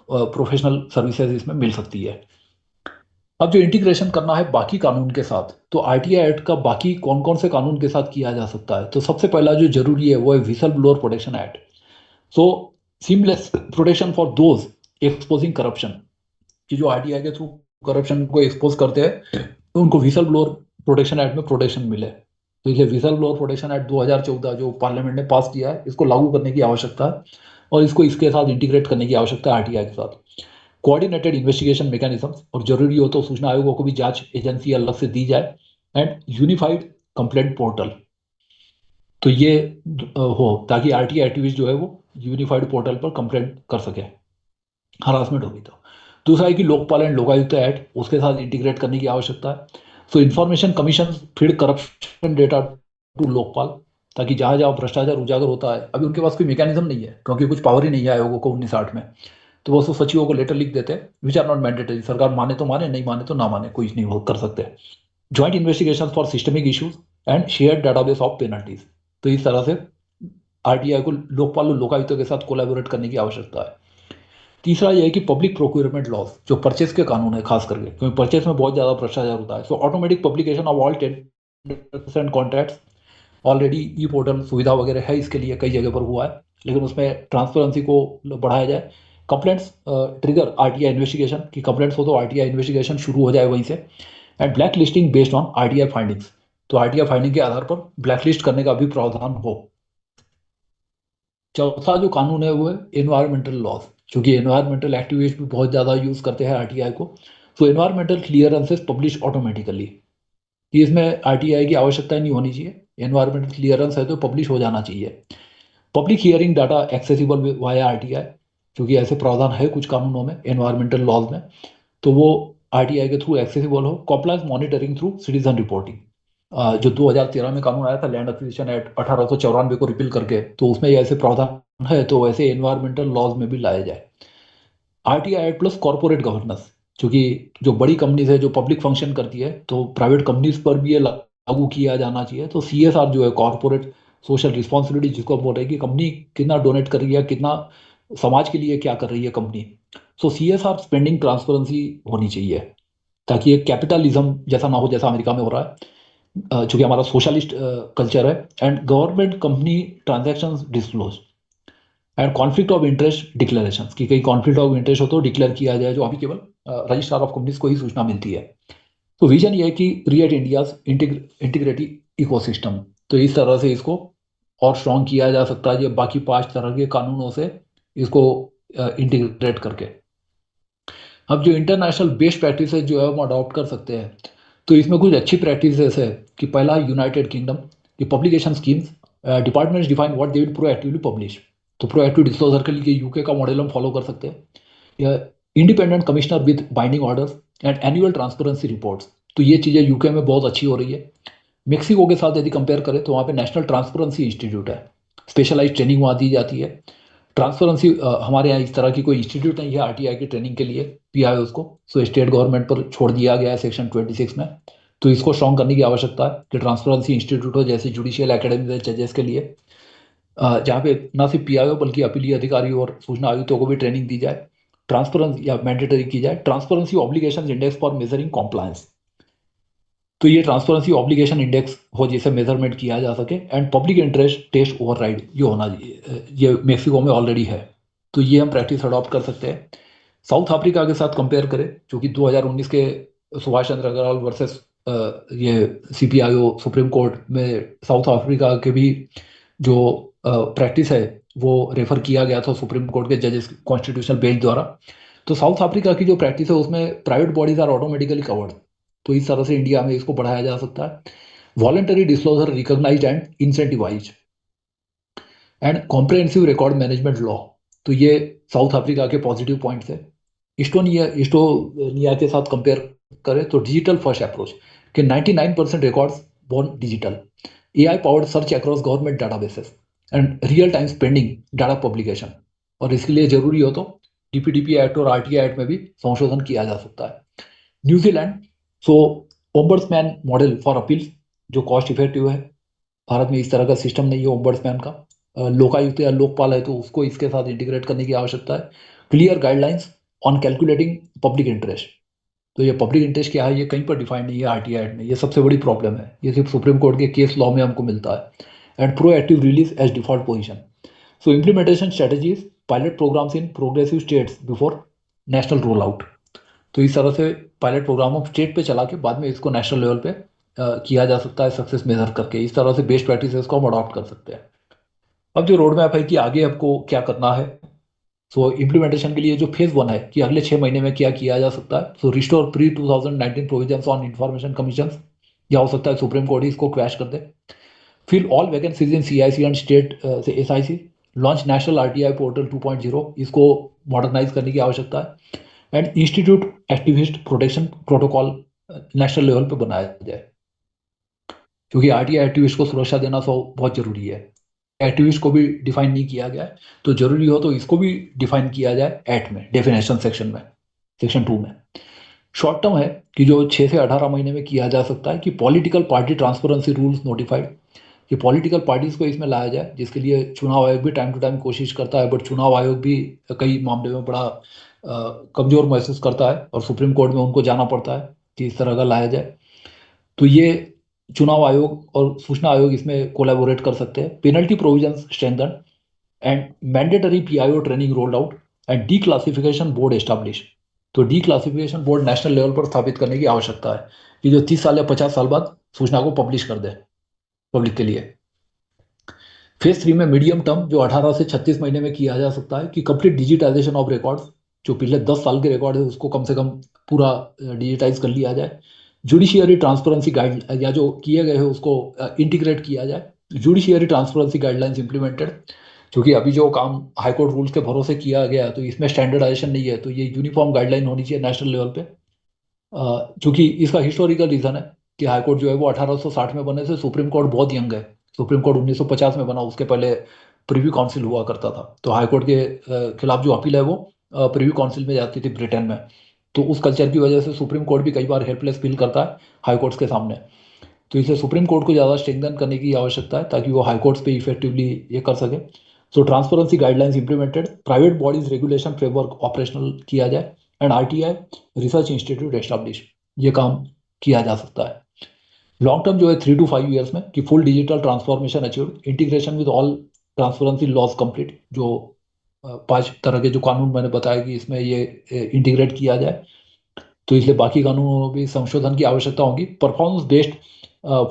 प्रोफेशनल सर्विसेज इसमें मिल सकती है। अब जो इंटीग्रेशन करना है बाकी कानून के साथ, तो आरटीआई एक्ट का बाकी कौन कौन से कानून के साथ किया जा सकता है, तो सबसे पहला जो जरूरी है वो है whistle blower protection act. So seamless protection for those exposing corruption, कि जो आरटीआई के थ्रू करप्शन को एक्सपोज करते हैं तो उनको विसल ब्लोअर प्रोटेक्शन एक्ट में प्रोटेक्शन मिले। तो इसलिए विसल ब्लोअर प्रोटेक्शन एक्ट 2014 जो पार्लियामेंट ने पास किया है, इसको लागू करने की आवश्यकता है, और इसको इसके साथ इंटीग्रेट करने की आवश्यकता है आरटीआई के साथ। कोऑर्डिनेटेड इन्वेस्टिगेशन मैकेनिज्म्स, और जरूरी हो तो सूचना आयोगों को भी जांच एजेंसी अलग से दी जाए। एंड यूनिफाइड कंप्लेंट पोर्टल, तो ये हो, ताकि आरटीआई एक्टिविस्ट जो है वो यूनिफाइड पोर्टल पर कंप्लेंट कर सके हरासमेंट होगी तो। दूसरा है कि लोकपाल एंड लोकायुक्त एक्ट, उसके साथ इंटीग्रेट करने की आवश्यकता है। So information commission feed corruption data to Lokpal, ताकि जहाँ जहाँ भ्रष्टाचार उजागर होता है, अभी उनके पास कोई मैकेनिज्म नहीं है, क्योंकि कुछ पावर ही नहीं है आयोगों को 1960 में, तो वो सचिवों को लेटर लिख देते हैं, विच आर नॉट मैंडेटरी, सरकार माने तो माने, नहीं माने तो ना माने, कुछ नहीं हो कर सकते। Joint investigation for systemic issues and share database of penalties, तो इस तरह से आरटीआई को लोकपाल और लोकायुक्तों के साथ कोलैबोरेट करने की आवश्यकता है। तीसरा यह है कि पब्लिक प्रोक्योरमेंट लॉज, जो परचेस के कानून है खास करके, क्योंकि परचेस में बहुत ज़्यादा भ्रष्टाचार होता है। सो automatic publication of all tenders and contracts, already E portal सुविधा वगैरह है इसके लिए, कई जगह पर हुआ है, लेकिन उसमें ट्रांसपेरेंसी को बढ़ाया जाए। कंप्लेंट्स ट्रिगर आरटीआई इन्वेस्टिगेशन, की कंप्लेंट्स हो तो आरटीआई इन्वेस्टिगेशन शुरू हो जाए वहीं से। And black listing based on RTI findings, तो आरटीआई फाइंडिंग के आधार पर ब्लैक लिस्ट करने का भी प्रावधान हो। चौथा जो कानून है वो है एनवायरमेंटल लॉज, क्योंकि एनवायरमेंटल एक्टिविस्ट भी बहुत ज़्यादा यूज़ करते हैं आरटीआई को। तो एनवायरमेंटल क्लियरेंसेस पब्लिश ऑटोमेटिकली, कि इसमें आरटीआई की आवश्यकता नहीं होनी चाहिए, एनवायरमेंटल क्लियरेंस है तो पब्लिश हो जाना चाहिए। Public hearing data accessible via RTI, क्योंकि ऐसे प्रावधान है कुछ कानूनों में, एनवायरमेंटल लॉज में, तो वो आरटीआई के थ्रू एक्सेसिबल हो। Compliance monitoring through citizen reporting, जो 2013 में कानून आया था लैंड एक्विजिशन एक्ट 1894 को रिपील करके, तो उसमें ये ऐसे प्रावधान है, तो वैसे एनवायरमेंटल लॉज में भी लाया जाए। RTI act plus corporate governance, क्योंकि जो बड़ी कंपनीज है जो पब्लिक फंक्शन करती है, तो प्राइवेट कंपनीज पर भी ये लागू किया जाना चाहिए। तो सीएसआर जो है, कॉर्पोरेट सोशल रिस्पॉन्सिबिलिटी, जिसको बोल रहे हैं कि कंपनी कितना डोनेट कर रही है, कितना समाज के लिए क्या कर रही है कंपनी, सो सीएसआर स्पेंडिंग ट्रांसपेरेंसी होनी चाहिए, ताकि एक कैपिटलिज्म जैसा ना हो जैसा अमेरिका में हो रहा है, जो कि हमारा सोशलिस्ट कल्चर है। And government company transaction disclose, and conflict of interest declaration, कि कहीं कॉन्फ्लिक्ट ऑफ इंटरेस्ट हो तो डिक्लेयर किया जाए, जो अभी केवल रजिस्ट्रार ऑफ कंपनीज को ही सूचना मिलती है। तो विजन ये है कि क्रिएट इंडियाज इंटीग्रेटेड इकोसिस्टम। तो इस तरह से इसको और स्ट्रॉन्ग किया जा सकता है, ये बाकी 5 तरह के कानूनों से इसको इंटीग्रेट करके। अब जो इंटरनेशनल बेस्ट प्रैक्टिसेस जो है हम अडॉप्ट कर सकते हैं, तो इसमें कुछ अच्छी प्रैक्टिसेस है कि पहला यूनाइटेड किंगडम की publication schemes, departments define what they will proactively publish. तो प्रोएक्टिव डिस्क्लोजर के लिए यूके का मॉडल हम फॉलो कर सकते हैं, या independent commissioner with binding orders and annual transparency reports. तो ये चीज़ें यूके में बहुत अच्छी हो रही है। मेक्सिको के साथ यदि कंपेयर करें तो वहाँ पे नेशनल ट्रांसपेरेंसी इंस्टीट्यूट है, स्पेशलाइज ट्रेनिंग वहाँ दी जाती है। ट्रांसपेरेंसी हमारे यहाँ इस तरह की कोई इंस्टीट्यूट नहीं है आरटीआई की ट्रेनिंग के लिए, पीआई उसको सो स्टेट गवर्नमेंट पर छोड़ दिया गया है सेक्शन 26 में। तो इसको स्ट्रॉन्ग करने की आवश्यकता है कि ट्रांसपेरेंसी इंस्टीट्यूट हो, जैसे जुडिशियल अकेडमी है जजेस के लिए, जहाँ पे ना सिर्फ पीआई हो बल्कि अपीलीय अधिकारी और सूचना आयुक्तों को भी ट्रेनिंग दी जाए, ट्रांसपेरेंसी या मैंडेटरी की जाए। Transparency obligation index for measuring compliance, तो ये ट्रांसपेरेंसी ऑब्लिगेशन इंडेक्स हो जिसे मेजरमेंट किया जा सके। And public interest test override ये होना चाहिए, ये मेक्सिको में ऑलरेडी है। तो ये हम प्रैक्टिस अडॉप्ट कर सकते हैं। साउथ अफ्रीका के साथ कंपेयर करें, जो कि 2019 के सुभाष चंद्र अग्रवाल वर्सेस ये सीपीआईओ सुप्रीम कोर्ट में साउथ अफ्रीका के भी जो प्रैक्टिस है वो रेफर किया गया था सुप्रीम कोर्ट के जजेस कॉन्स्टिट्यूशनल बेंच द्वारा। तो साउथ अफ्रीका की जो प्रैक्टिस है उसमें private bodies are automatically covered. तो इस तरह से इंडिया में इसको बढ़ाया जा सकता है। Voluntary disclosure recognised and incentivised and comprehensive record management law. तो ये साउथ अफ्रीका के पॉजिटिव पॉइंट्स है। इस्टोनिया के साथ कंपेयर करें तो डिजिटल फर्स्ट अप्रोच के 99% records born digital, AI powered search across government databases and real time spending data publication. और इसके लिए जरूरी हो तो डीपीडीपी एक्ट और आरटीआई एक्ट में भी संशोधन किया जा सकता है। New Zealand, so ombudsman model for appeal जो कॉस्ट इफेक्टिव है। भारत में इस तरह का सिस्टम नहीं है ओम्बड्समैन का। लोकायुक्त या लोकपाल है तो उसको इसके साथ इंटीग्रेट करने की आवश्यकता है। Clear guidelines on calculating public interest. तो ये पब्लिक इंटरेस्ट क्या है ये कहीं पर डिफाइंड नहीं है आरटीआई एक्ट में, ये सबसे बड़ी प्रॉब्लम है। ये सिर्फ सुप्रीम कोर्ट के केस लॉ में हमको मिलता है। And proactive release as default position. So implementation strategies, pilot programmes in progressive states before national roll out. तो इस तरह से पायलट प्रोग्राम हम स्टेट पे चला के बाद में इसको नेशनल लेवल पे किया जा सकता है सक्सेस मेजर करके। इस तरह से बेस्ट प्रैक्टिसेस को हम अडॉप्ट कर सकते हैं। अब जो रोड मैप है कि आगे आपको क्या करना है, सो इम्प्लीमेंटेशन के लिए जो फेज 1 है कि अगले 6 महीने में क्या किया जा सकता है। So restore pre 2019 provisions on information commission, या हो सकता है सुप्रीम कोर्ट ही इसको क्रैश कर दे। Fill all vacancies in CIC and state से SIC. Launch national RTI portal 2.0, इसको मॉडर्नाइज करने की आवश्यकता है। And institute activist protection protocol national level पे बनाया जाए, क्योंकि आरटीआई एक्टिविस्ट को सुरक्षा देना सो बहुत जरूरी है। एक्टिविस्ट को भी डिफाइन नहीं किया गया है, तो जरूरी हो तो इसको भी डिफाइन किया जाए एक्ट में, डेफिनेशन सेक्शन में, सेक्शन 2 में। शॉर्ट टर्म है कि जो 6 से 18 महीने में किया जा सकता है कि political party transparency rules notified, कि पॉलिटिकल पार्टीज को इसमें लाया जाए, जिसके लिए चुनाव आयोग भी टाइम टू टाइम कोशिश करता है, बट चुनाव आयोग भी कई मामले में बड़ा कमजोर महसूस करता है और सुप्रीम कोर्ट में उनको जाना पड़ता है कि इस तरह का लाया जाए। तो ये चुनाव आयोग और सूचना आयोग इसमें कोलैबोरेट कर सकते हैं। Penalty provisions strengthen and mandatory PIO training rolled out and declassification board establish. तो declassification board national level पर स्थापित करने की आवश्यकता है कि जो 30 साल या 50 साल बाद सूचना को पब्लिश कर दे पब्लिक के लिए। फेज 3 में मीडियम टर्म जो 18 से 36 महीने में किया जा सकता है कि कंप्लीट डिजिटाइजेशन ऑफ रिकॉर्ड्स, जो पिछले 10 साल के रिकॉर्ड है उसको कम से कम पूरा डिजिटाइज कर लिया जाए। जुडिशियरी ट्रांसपेरेंसी गाइड या जो किए गए हैं उसको इंटीग्रेट किया जाए। जुडिशियरी ट्रांसपेरेंसी गाइडलाइंस इंप्लीमेंटेड, क्योंकि अभी जो काम हाईकोर्ट रूल्स के भरोसे किया गया है तो इसमें स्टैंडर्डाइजेशन नहीं है, तो ये यूनिफॉर्म गाइडलाइन होनी चाहिए नेशनल लेवल पे। क्योंकि इसका हिस्टोरिकल रीजन है कि हाईकोर्ट जो है वो 1860 में बने से सुप्रीम कोर्ट बहुत यंग है। सुप्रीम कोर्ट 1950 में बना, उसके पहले प्रीव्यू काउंसिल हुआ करता था। तो हाईकोर्ट के खिलाफ जो अपील है वो प्रीव्यू काउंसिल में जाती थी ब्रिटेन में। तो उस कल्चर की वजह से सुप्रीम कोर्ट भी कई बार हेल्पलेस फील करता है हाई कोर्ट्स के सामने। तो इसलिए सुप्रीम कोर्ट को ज़्यादा स्ट्रेंथन करने की आवश्यकता है ताकि वो हाई कोर्ट्स पे इफेक्टिवली ये कर सके। So transparency guidelines implemented, private bodies regulation framework operational किया जाए and RTI research institute establish, ये काम किया जा सकता है। लॉन्ग टर्म जो है 3 to 5 ईयर्स में कि full digital transformation achieved, integration with all transparency laws complete, जो 5 तरह के जो कानून मैंने बताया कि इसमें ये इंटीग्रेट किया जाए। तो इसलिए बाकी कानूनों में भी संशोधन की आवश्यकता होगी। Performance based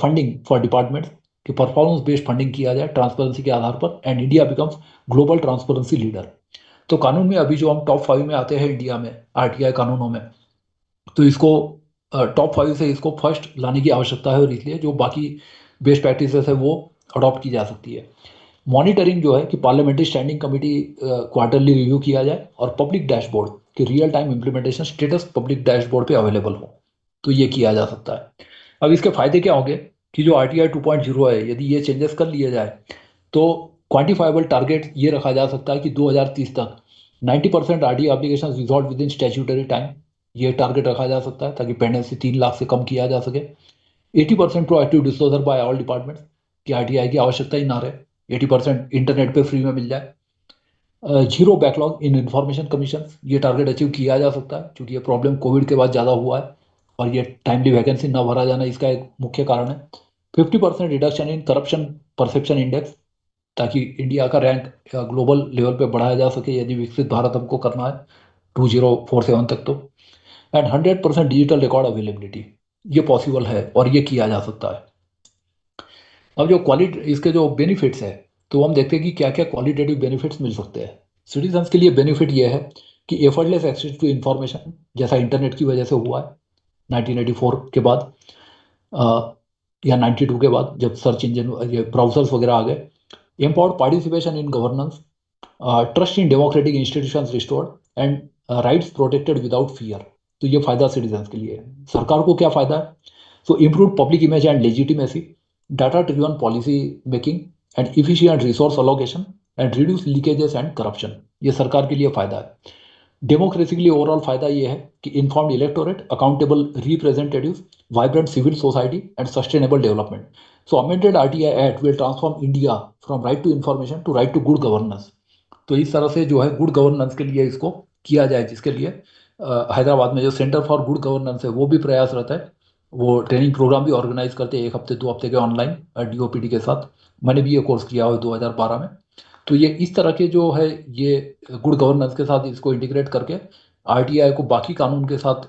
funding for department, कि परफॉर्मेंस बेस्ड फंडिंग किया जाए ट्रांसपेरेंसी के आधार पर, and India becomes global transparency leader. तो कानून में अभी जो हम टॉप 5 में आते हैं इंडिया में आरटीआई कानूनों में, तो इसको टॉप 5 से इसको फर्स्ट लाने की आवश्यकता है, और इसलिए जो बाकी बेस्ट प्रैक्टिसेस है वो अडॉप्ट की जा सकती है। मॉनिटरिंग जो है कि parliamentary standing committee quarterly review किया जाए, और पब्लिक डैशबोर्ड कि real time implementation status public dashboard पे अवेलेबल हो, तो ये किया जा सकता है। अब इसके फायदे क्या होंगे कि जो आरटीआई 2.0 है, यदि ये चेंजेस कर लिए जाए तो क्वांटिफाइबल टारगेट ये रखा जा सकता है कि 2030 तक 90% RTI application resolve with in statutory time, ये टारगेट रखा जा सकता है ताकि पेंडेंसी 3 लाख से कम किया जा सके। 80% proactive disclosure by all departments, कि आरटीआई की आवश्यकता ही ना रहे, 80% इंटरनेट पे फ्री में मिल जाए। जीरो बैकलॉग इन इंफॉर्मेशन कमीशन, ये टारगेट अचीव किया जा सकता है क्योंकि ये प्रॉब्लम कोविड के बाद ज़्यादा हुआ है, और ये टाइमली वैकेंसी ना भरा जाना इसका एक मुख्य कारण है। 50% reduction in corruption perception index, ताकि इंडिया का रैंक ग्लोबल लेवल पे बढ़ाया जा सके यदि विकसित भारत हमको करना है 2047 तक तो। एंड 100% डिजिटल रिकॉर्ड अवेलेबिलिटी, ये पॉसिबल है और ये किया जा सकता है। अब जो क्वालिटी इसके जो बेनिफिट्स है, तो हम देखते हैं कि क्या क्या क्वालिटेटिव बेनिफिट्स मिल सकते हैं सिटीजन्स के लिए। बेनिफिट ये है कि एफर्टलेस एक्सेस टू इन्फॉर्मेशन, जैसा इंटरनेट की वजह से हुआ है 1984 के बाद, या 92 के बाद जब सर्च इंजन ये ब्राउजर्स वगैरह आ गए। Empowered participation in governance, trust in democratic institutions restored, and rights protected without fear. तो ये फायदा सिटीजन्स के लिए है। सरकार को क्या फायदा है? So improved public image and legitimacy, data-driven policy making and efficient resource allocation and reduce leakages and corruption, ये सरकार के लिए फायदा है। डेमोक्रेसी के लिए ओवरऑल फायदा ये है कि informed electorate, accountable representatives, vibrant civil society and sustainable development. So amended RTI act will transform India from right to information to right to good governance. तो इस तरह से जो है गुड गवर्नेंस के लिए इसको किया जाए, जिसके लिए हैदराबाद में जो सेंटर फॉर गुड गवर्नेंस है वो भी प्रयासरत है। वो ट्रेनिंग प्रोग्राम भी ऑर्गेनाइज करते हैं 1 हफ्ते 2 हफ्ते के ऑनलाइन डीओपीटी के साथ। मैंने भी ये कोर्स किया हुआ है 2012 में। तो ये इस तरह के जो है ये गुड गवर्नेंस के साथ इसको इंटीग्रेट करके आरटीआई को बाकी कानून के साथ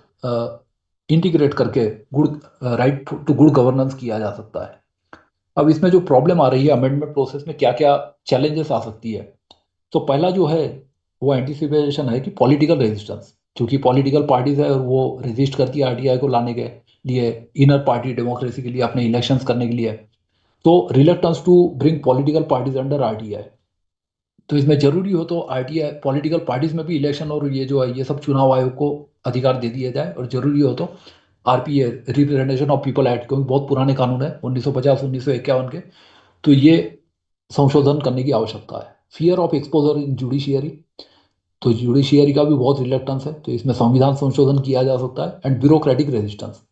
इंटीग्रेट करके good right to good governance किया जा सकता है। अब इसमें जो प्रॉब्लम आ रही है अमेंडमेंट प्रोसेस में, क्या क्या चैलेंजेस आ सकती है, तो पहला जो है वो एंटीसिपेशन है कि पॉलिटिकल रेजिस्टेंस, क्योंकि पॉलिटिकल पार्टीज है और वो रेजिस्ट करती है आरटीआई को लाने के लिए, इनर पार्टी डेमोक्रेसी के लिए, अपने इलेक्शंस करने के लिए। तो reluctance to bring political parties under RTI, तो इसमें जरूरी हो तो आरटीआई पॉलिटिकल पार्टीज में भी इलेक्शन और ये जो है ये सब चुनाव आयोग को अधिकार दे दिया जाए, और जरूरी हो तो RPA representation of people act, क्योंकि बहुत पुराने कानून है 1950 1951 के, तो ये संशोधन करने की आवश्यकता है। Fear of exposure in judiciary, तो जुडिशियरी का भी बहुत रिलेक्टेंस है, तो इसमें संविधान संशोधन किया जा सकता है। एंड ब्यूरोक्रेटिक रेजिस्टेंस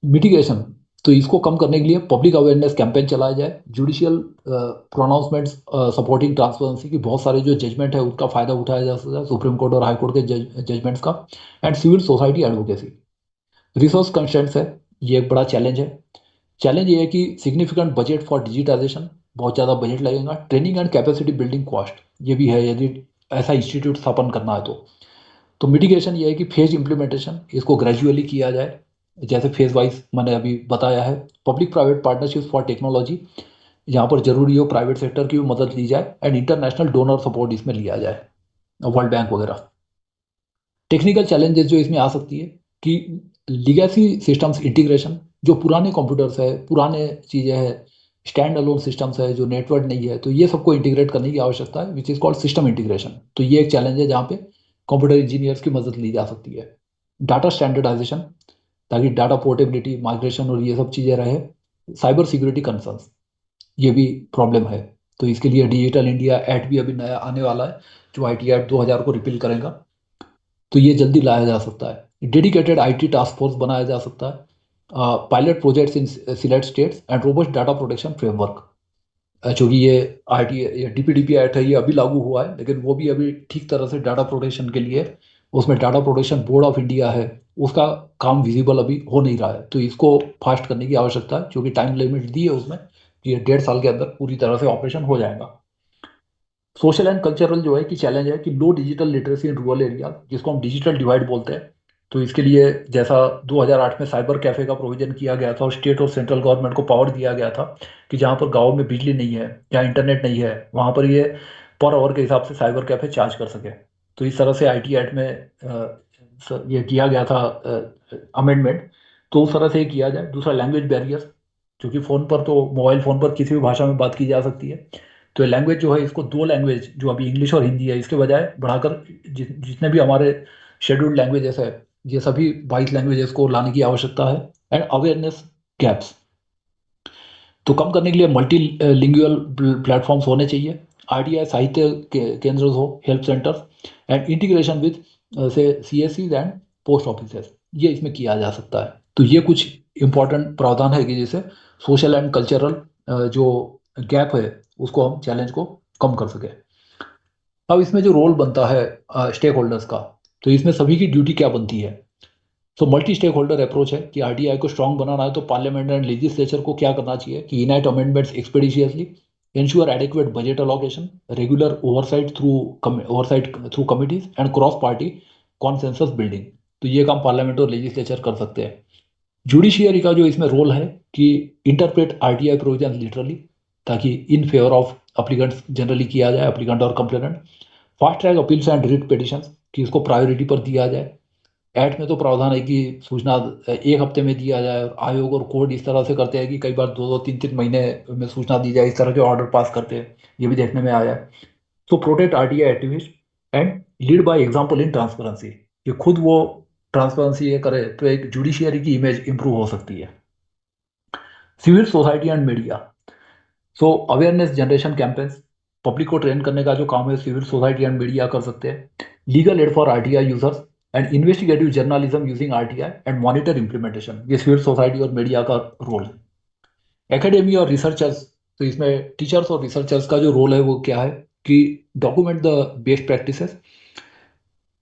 मिटिगेशन, तो इसको कम करने के लिए पब्लिक अवेयरनेस कैंपेन चलाया जाए। जुडिशियल प्रोनाउंसमेंट्स सपोर्टिंग ट्रांसपेरेंसी की, बहुत सारे जो जजमेंट है उसका फायदा उठाया जा सकता है सुप्रीम कोर्ट और हाई कोर्ट के जजमेंट्स का। And civil society advocacy, resource constraints है, ये एक बड़ा चैलेंज है। चैलेंज ये है कि सिग्निफिकेंट बजट फॉर डिजिटाइजेशन, बहुत ज़्यादा बजट लगेगा। Training and capacity building cost, ये भी है यदि ऐसा इंस्टीट्यूट स्थापन करना है तो मिटिगेशन ये है कि फेज इम्प्लीमेंटेशन इसको ग्रेजुअली किया जाए, जैसे फेज वाइज मैंने अभी बताया है। Public private partnership for technology, जहाँ पर जरूरी हो प्राइवेट सेक्टर की भी मदद ली जाए। एंड इंटरनेशनल डोनर सपोर्ट इसमें लिया जाए, वर्ल्ड बैंक वगैरह। टेक्निकल चैलेंजेस जो इसमें आ सकती है कि लीगेसी सिस्टम्स इंटीग्रेशन, जो पुराने कंप्यूटर्स है, पुराने चीज़ें हैं, स्टैंड अलोन सिस्टम्स है जो नेटवर्क नहीं है, तो ये सबको इंटीग्रेट करने की आवश्यकता है, which is called system integration. तो ये एक चैलेंज है जहाँ पे कंप्यूटर इंजीनियर्स की मदद ली जा सकती है। डाटा स्टैंडर्डाइजेशन, ताकि डाटा पोर्टेबिलिटी माइग्रेशन और ये सब चीज़ें रहे। साइबर सिक्योरिटी कंसर्न्स, ये भी प्रॉब्लम है, तो इसके लिए डिजिटल इंडिया एक्ट भी अभी नया आने वाला है जो आईटी एक्ट 2000 को रिपील करेगा, तो ये जल्दी लाया जा सकता है। डेडिकेटेड आईटी टास्क फोर्स बनाया जा सकता है। Pilot projects in select states and robust data protection framework, चूँकि ये आरटी ये डीपीडीपी एक्ट है, ये अभी लागू हुआ है, लेकिन वो भी अभी ठीक तरह से डाटा प्रोटेक्शन के लिए, उसमें data protection board of India है, उसका काम विजिबल अभी हो नहीं रहा है, तो इसको फास्ट करने की आवश्यकता है, क्योंकि टाइम लिमिट दी है उसमें कि ये 1.5 साल के अंदर पूरी तरह से ऑपरेशन हो जाएगा। सोशल एंड कल्चरल जो है कि चैलेंज है कि low digital literacy in rural area, जिसको हम डिजिटल डिवाइड बोलते हैं, तो इसके लिए जैसा 2008 में साइबर कैफे का प्रोविजन किया गया था और स्टेट और सेंट्रल गवर्नमेंट को पावर दिया गया था कि जहाँ पर गांव में बिजली नहीं है या इंटरनेट नहीं है वहाँ पर ये पर आवर के हिसाब से साइबर कैफे चार्ज कर सके। तो इस तरह से आईटी एक्ट में ये किया गया था अमेंडमेंट। तो उस तरह से ये किया जाए। दूसरा लैंग्वेज बैरियर, क्योंकि फ़ोन पर तो मोबाइल फ़ोन पर किसी भी भाषा में बात की जा सकती है। तो लैंग्वेज जो है इसको दो लैंग्वेज जो अभी इंग्लिश और हिंदी है इसके बजाय बढ़ाकर जितने भी हमारे शेड्यूल्ड लैंग्वेजेस है ये सभी 22 लैंग्वेजेस को लाने की आवश्यकता है। एंड अवेयरनेस गैप्स तो कम करने के लिए मल्टी लिंगुअल प्लेटफॉर्म्स होने चाहिए। आरटीआई साहित्य केंद्र हो, help centres and integration with से सीएससी एंड पोस्ट ऑफिसेस, ये इसमें किया जा सकता है। तो ये कुछ इंपॉर्टेंट प्रावधान है कि जैसे सोशल एंड कल्चरल जो गैप है उसको हम चैलेंज को कम कर सके। अब इसमें जो रोल बनता है स्टेक होल्डर्स का, तो इसमें सभी की ड्यूटी क्या बनती है। तो मल्टी स्टेक होल्डर अप्रोच है कि आरटीआई को स्ट्रांग बनाना है तो पार्लियामेंट एंड लेजिस्लेचर को क्या करना चाहिए कि enact amendments expeditiously, ensure adequate budget allocation, regular oversight through committees and cross party consensus building. तो ये काम पार्लियामेंट और लेजिस्लेचर कर सकते हैं। जुडिशियरी का जो इसमें रोल है कि इंटरप्रेट आरटीआई प्रोविजन लिटरली, ताकि in favour of applicants generally किया जाए, अप्लीकेंट और complainant. Fast track appeals and writ petitions कि इसको प्रायोरिटी पर दिया जाए। एक्ट में तो प्रावधान है कि सूचना 1 हफ्ते में दिया जाए और आयोग और कोर्ट इस तरह से करते हैं कि कई बार 2-2, 3-3 महीने में सूचना दी जाए, इस तरह के ऑर्डर पास करते हैं, ये भी देखने में आया है। तो protect RTI activist and lead by example in transparency, कि खुद वो ट्रांसपेरेंसी ये करे तो एक जुडिशियरी की इमेज इंप्रूव हो सकती है। Civil society and media, so awareness generation campaigns, public को ट्रेन करने का जो काम है सिविल सोसाइटी एंड मीडिया कर सकते हैं। Legal aid for RTI users and investigative journalism using RTI and monitor implementation, ये सिविल सोसाइटी और मीडिया का रोल है। एकेडमी और रिसर्चर्स, तो इसमें टीचर्स और रिसर्चर्स का जो रोल है वो क्या है कि डॉक्यूमेंट द बेस्ट प्रैक्टिसेस,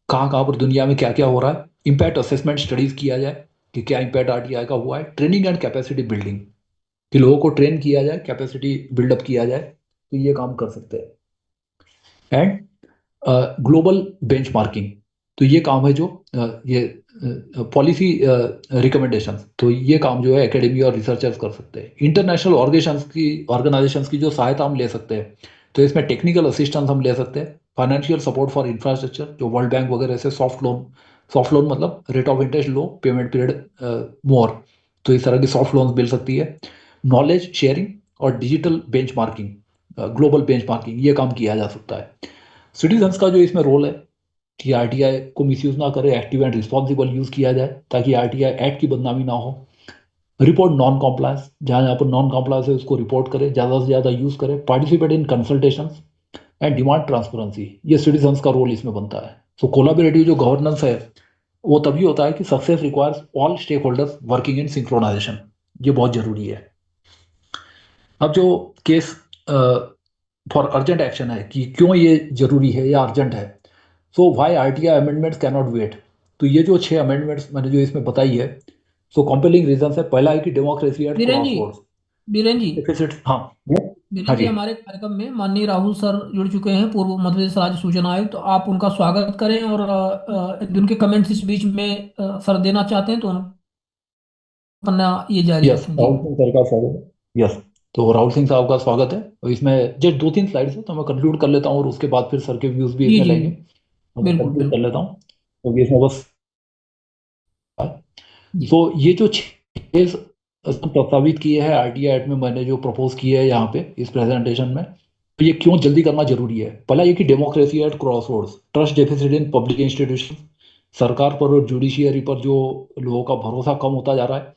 कहाँ कहाँ पर दुनिया में क्या क्या हो रहा है। इम्पैक्ट असेसमेंट स्टडीज किया जाए कि क्या इम्पैक्ट आरटीआई का हुआ है। ट्रेनिंग एंड कैपेसिटी बिल्डिंग, कि लोगों को ट्रेन किया जाए, कैपेसिटी बिल्डअप किया जाए, तो ये काम कर सकते हैं। एंड ग्लोबल बेंचमार्किंग, तो ये काम है जो ये पॉलिसी रिकमेंडेशंस, तो ये काम जो है एकेडमी और रिसर्चर्स कर सकते हैं। इंटरनेशनल ऑर्गेनाइजेशंस की जो सहायता हम ले सकते हैं, तो इसमें टेक्निकल असिस्टेंस हम ले सकते हैं। फाइनेंशियल सपोर्ट फॉर इंफ्रास्ट्रक्चर, जो वर्ल्ड बैंक वगैरह से सॉफ्ट लोन मतलब rate of interest low, payment period more, तो इस तरह की सॉफ्ट लोन मिल सकती है। नॉलेज शेयरिंग और डिजिटल बेंचमार्किंग, ग्लोबल बेंचमार्किंग, ये काम किया जा सकता है। सिटीजन्स का जो इसमें रोल है कि आरटीआई को मिसयूज ना करे, एक्टिव एंड रिस्पॉन्सिबल यूज किया जाए ताकि आरटीआई एक्ट की बदनामी ना हो। रिपोर्ट नॉन कॉम्प्लायंस, जहाँ जहाँ पर नॉन कॉम्प्लायंस है उसको रिपोर्ट करे, ज़्यादा से ज़्यादा यूज करे। Participate in consultation and demand transparency, ये सिटीजन्स का रोल इसमें बनता है। सो कोलाबरेटिव जो गवर्नेंस है वो तभी होता है कि success requires all stakeholders working in synchronisation, ये बहुत जरूरी है। अब जो केस फॉर अर्जेंट एक्शन है कि क्यों ये जरूरी है या अर्जेंट है, so why RTI amendments can not wait. तो ये जो 6 अमेंडमेंट्स मैंने जो इसमें बताई है, सो कॉम्पेलिंग रीजन है। पहला है कि democracy at Biren cross ji roads Biren ji deficit. हाँ हाँ बीरेन जी, जी। हमारे कार्यक्रम में माननीय राहुल सर जुड़ चुके हैं, पूर्व मध्य प्रदेश राज्य सूचना आयुक्त। तो आप उनका स्वागत करें और उनके कमेंट्स इस बीच में सर देना चाहते हैं तो अपना ये जारी यस, रखें जी। राहुल सिंह सर का स्वागत है। यस, तो राहुल सिंह साहब का स्वागत है। और इसमें जस्ट 2-3 स्लाइड्स है तो मैं कंक्लूड कर लेता हूँ और उसके बाद फिर सर के व्यूज भी जी इसमें जी लेंगे, तो मैं बिल्कुल कंक्लूड कर बिल्कुल लेता हूँ। तो इसमें बस जी। तो ये जो 6 प्रस्तावित किए हैं आरटीआई एक्ट में, मैंने जो प्रपोज किए हैं यहाँ पे इस प्रेजेंटेशन में, तो ये क्यों जल्दी करना जरूरी है। पहला ये कि democracy at crossroads, trust deficit in public institution, सरकार पर और जुडिशियरी पर जो लोगों का भरोसा कम होता जा रहा है।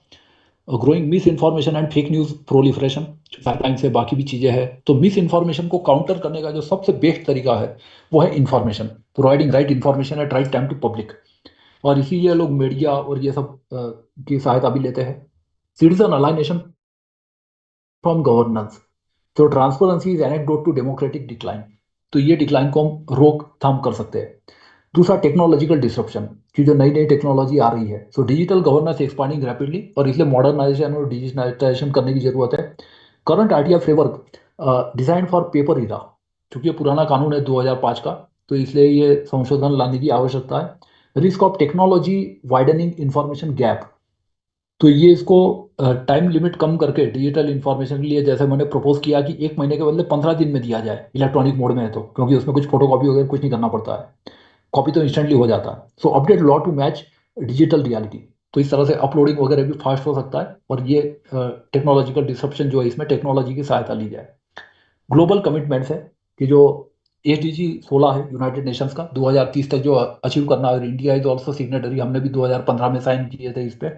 Growing miss information and fake news proliferation, sideline से बाकी भी चीजें हैं। तो मिस इन्फॉर्मेशन को काउंटर करने का जो सबसे बेस्ट तरीका है वो है information, providing right information at right time to public. और इसीलिए लोग मीडिया और ये सब की सहायता भी लेते हैं। सिटीजन अलाइनेशन फ्रॉम गवर्नेंस, तो transparency is anecdote to democratic decline, तो ये डिक्लाइन को हम रोकथाम कर सकते हैं। दूसरा टेक्नोलॉजिकल डिसरप्शन, कि जो नई नई टेक्नोलॉजी आ रही है, so digital governance expanding rapidly और इसलिए मॉडर्नाइजेशन और डिजिटाइजेशन करने की जरूरत है। Current RTI framework design for paper era, क्योंकि ये पुराना कानून है 2005 का, तो इसलिए ये संशोधन लाने की आवश्यकता है। Risk of technology widening information gap, तो ये इसको टाइम लिमिट कम करके डिजिटल इंफॉर्मेशन के लिए जैसे मैंने प्रपोज किया कि 1 महीने के बदले 15 दिन में दिया जाए इलेक्ट्रॉनिक मोड में है तो, क्योंकि उसमें कुछ फोटो कॉपी वगैरह कुछ नहीं करना पड़ता है, कॉपी तो इंस्टेंटली हो जाता है। So update law to match digital reality, तो इस तरह से अपलोडिंग वगैरह भी फास्ट हो सकता है, और ये टेक्नोलॉजिकल डिसरप्शन जो है इसमें टेक्नोलॉजी की सहायता ली जाए। ग्लोबल कमिटमेंट्स है कि जो एसडीजी 16 है यूनाइटेड नेशंस का 2030 तक जो अचीव करना है, इंडिया इज ऑल्सो सिग्नेटरी, हमने भी 2015 में साइन किए थे इस पे।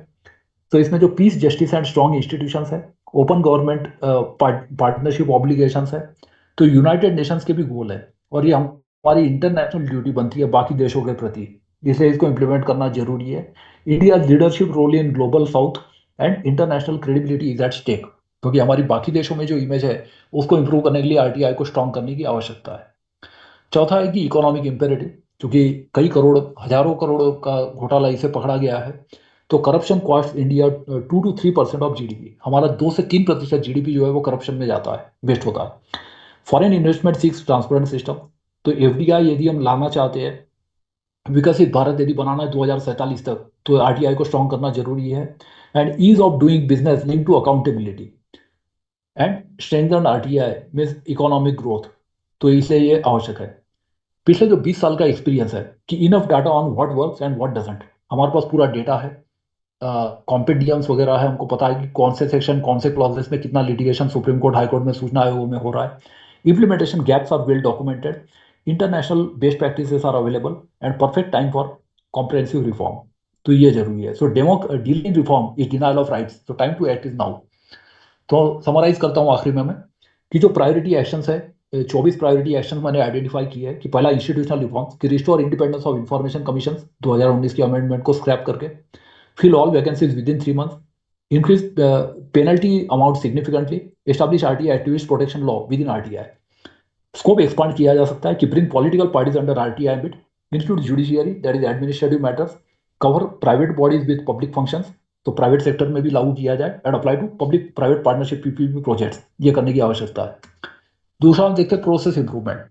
तो इसमें जो piece justice and strong institutions है, ओपन गवर्नमेंट पार्टनरशिप ऑब्लिगेशंस है, तो यूनाइटेड नेशंस के भी गोल है, और ये हमारी इंटरनेशनल ड्यूटी बनती है बाकी देशों के प्रति, इसलिए इसको इम्प्लीमेंट करना जरूरी है। India leadership role in global south and international credibility is at stake, क्योंकि हमारी बाकी देशों में जो इमेज है उसको इंप्रूव करने के लिए आरटीआई को स्ट्रॉन्ग करने की आवश्यकता है। चौथा है कि इकोनॉमिक इम्पेरेटिव, क्योंकि कई करोड़ हजारों करोड़ों का घोटाला इसे पकड़ा गया है, तो corruption cost India 2 to 3% of GDP, हमारा 2 से 3% जीडीपी जो है वो करप्शन में जाता है, वेस्ट होता है। Foreign investment seeks transparent system, तो एफडीआई यदि हम लाना चाहते हैं, विकसित भारत यदि बनाना है 2047 तक, तो आरटीआई को स्ट्रॉन्ग करना जरूरी है। And ease of doing business link to accountability and strengthen RTI means economic growth, तो इसलिए ये आवश्यक है। पिछले जो 20 साल का एक्सपीरियंस है कि enough data on what works and what doesn't, हमारे पास पूरा डेटा है, कॉम्पेडियम्स वगैरह है, हमको पता है कि कौन से सेक्शन कौन से क्लॉजेस में कितना litigation supreme court high court में सूचना आयोग में हो रहा है। Implementation gaps are well documented, international best practices are available and perfect time for comprehensive reform, तो ये जरूरी है। So demo dealing reform is denial of rights, तो time to act is now. तो समराइज करता हूँ आखिरी में मैं कि जो प्रायोरिटी एक्शंस है, 24 प्रायोरिटी एक्शन मैंने आइडेंटिफाई किए हैं कि पहला इंस्टीट्यूशनल रिफॉर्म्स कि restore independence of information commission 2019 के अमेंडमेंट को स्क्रैप करके, fill all vacancies within 3 months, increase penalty amount significantly, establish RTI activist protection law within RTI. Scope expand किया जा सकता है कि bring political parties under RTI ambit, include judiciary, that is administrative matters, cover private bodies with public functions, तो private sector में भी लागू किया जाए, and apply to public private partnership PPP projects, ये करने की आवश्यकता है। दूसरा हम देखते हैं प्रोसेस इंप्रूवमेंट,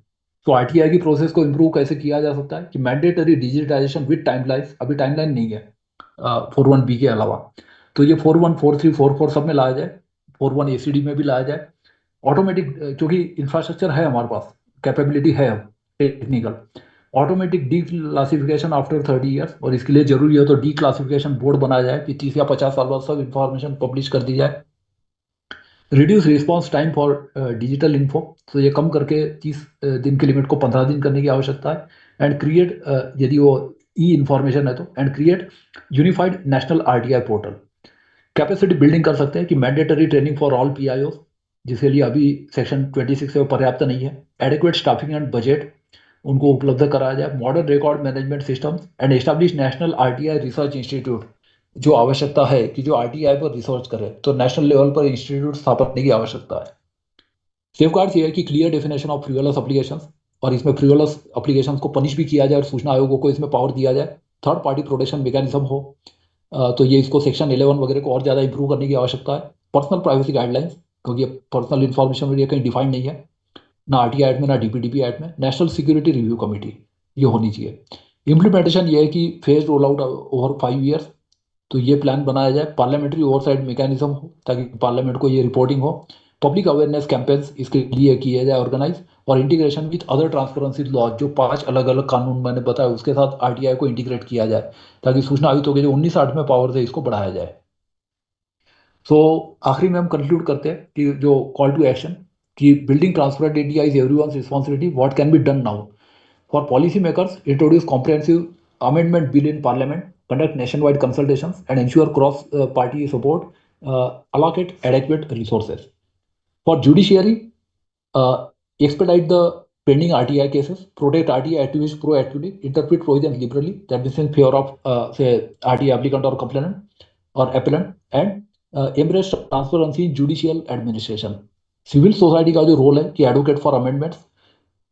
तो आरटीआई की प्रोसेस को इंप्रूव कैसे किया जा सकता है कि मैंडेटरी डिजिटाइजेशन विद टाइमलाइन, अभी टाइमलाइन नहीं है 41B के अलावा, तो ये 41, 43, 44 सब में लाया जाए, 41 एसीडी में भी लाया जाए। ऑटोमेटिक, क्योंकि इंफ्रास्ट्रक्चर है हमारे पास, कैपेबिलिटी है technical, automatic D classification after 30 years, और इसके लिए जरूरी है तो डी क्लासिफिकेशन बोर्ड बनाया जाए कि 30 या 50 साल बाद सब इंफॉर्मेशन पब्लिश कर दी जाए। Reduce response time for digital info, तो ये कम करके 30 दिन की लिमिट को 15 दिन करने की आवश्यकता है। एंड क्रिएट, यदि वो ई इंफॉर्मेशन है तो, and create unified national RTI portal. Capacity building कर सकते हैं कि mandatory training for all PIO, जिसके लिए अभी सेक्शन 26 से पर्याप्त नहीं है। एडिक्वेट स्टाफिंग एंड बजट उनको उपलब्ध कराया जाए। Modern record management system and establish national RTI research institute, जो आवश्यकता है कि जो आरटीआई पर रिसर्च करे तो नेशनल लेवल पर इंस्टीट्यूट स्थापित करने की आवश्यकता है। सेफगार्ड्स ये है कि clear definition of frivolous applications, और इसमें फ्रिवोलस एप्लीकेशंस को पनिश भी किया जाए और सूचना आयोगों को इसमें पावर दिया जाए। थर्ड पार्टी प्रोटेक्शन मैकेनिज्म हो, तो ये इसको सेक्शन 11 वगैरह को और ज़्यादा इंप्रूव करने की आवश्यकता है। पर्सनल प्राइवेसी गाइडलाइंस, क्योंकि ये पर्सनल इन्फॉर्मेशन में ये कहीं डिफाइंड नहीं है, ना आरटीआई एक्ट में ना डीपीडीपी एक्ट में। नेशनल सिक्योरिटी रिव्यू कमेटी ये होनी चाहिए। इम्प्लीमेंटेशन ये है कि phase roll out over 5 years, तो ये प्लान बनाया जाए। पार्लियामेंट्री ओवरसाइड मैकेनिज्म हो ताकि पार्लियामेंट को ये रिपोर्टिंग हो। पब्लिक अवेयरनेस कैंपेन्स इसके लिए किए जाए ऑर्गेनाइज, और integration with other transparency law, जो 5 अलग अलग कानून मैंने बताया उसके साथ आरटीआई को इंटीग्रेट किया जाए, ताकि सूचना आयुक्तों के जो 1960 में पावर है इसको बढ़ाया जाए। सो आखिरी में हम कंक्लूड करते हैं कि जो कॉल टू एक्शन कि building transparent India is everyone's responsibility, what can be done now for policy makers, introduce comprehensive amendment bill in parliament, conduct nationwide consultations and ensure cross party support, allocate adequate resources. For judiciary, expedite the pending RTI cases, protect RTI activists proactively, interpret provisions liberally, that means in favor of say RTI applicant or complainant or appellant, and embrace transparency in judicial administration. Civil society का जो role है कि advocate for amendments,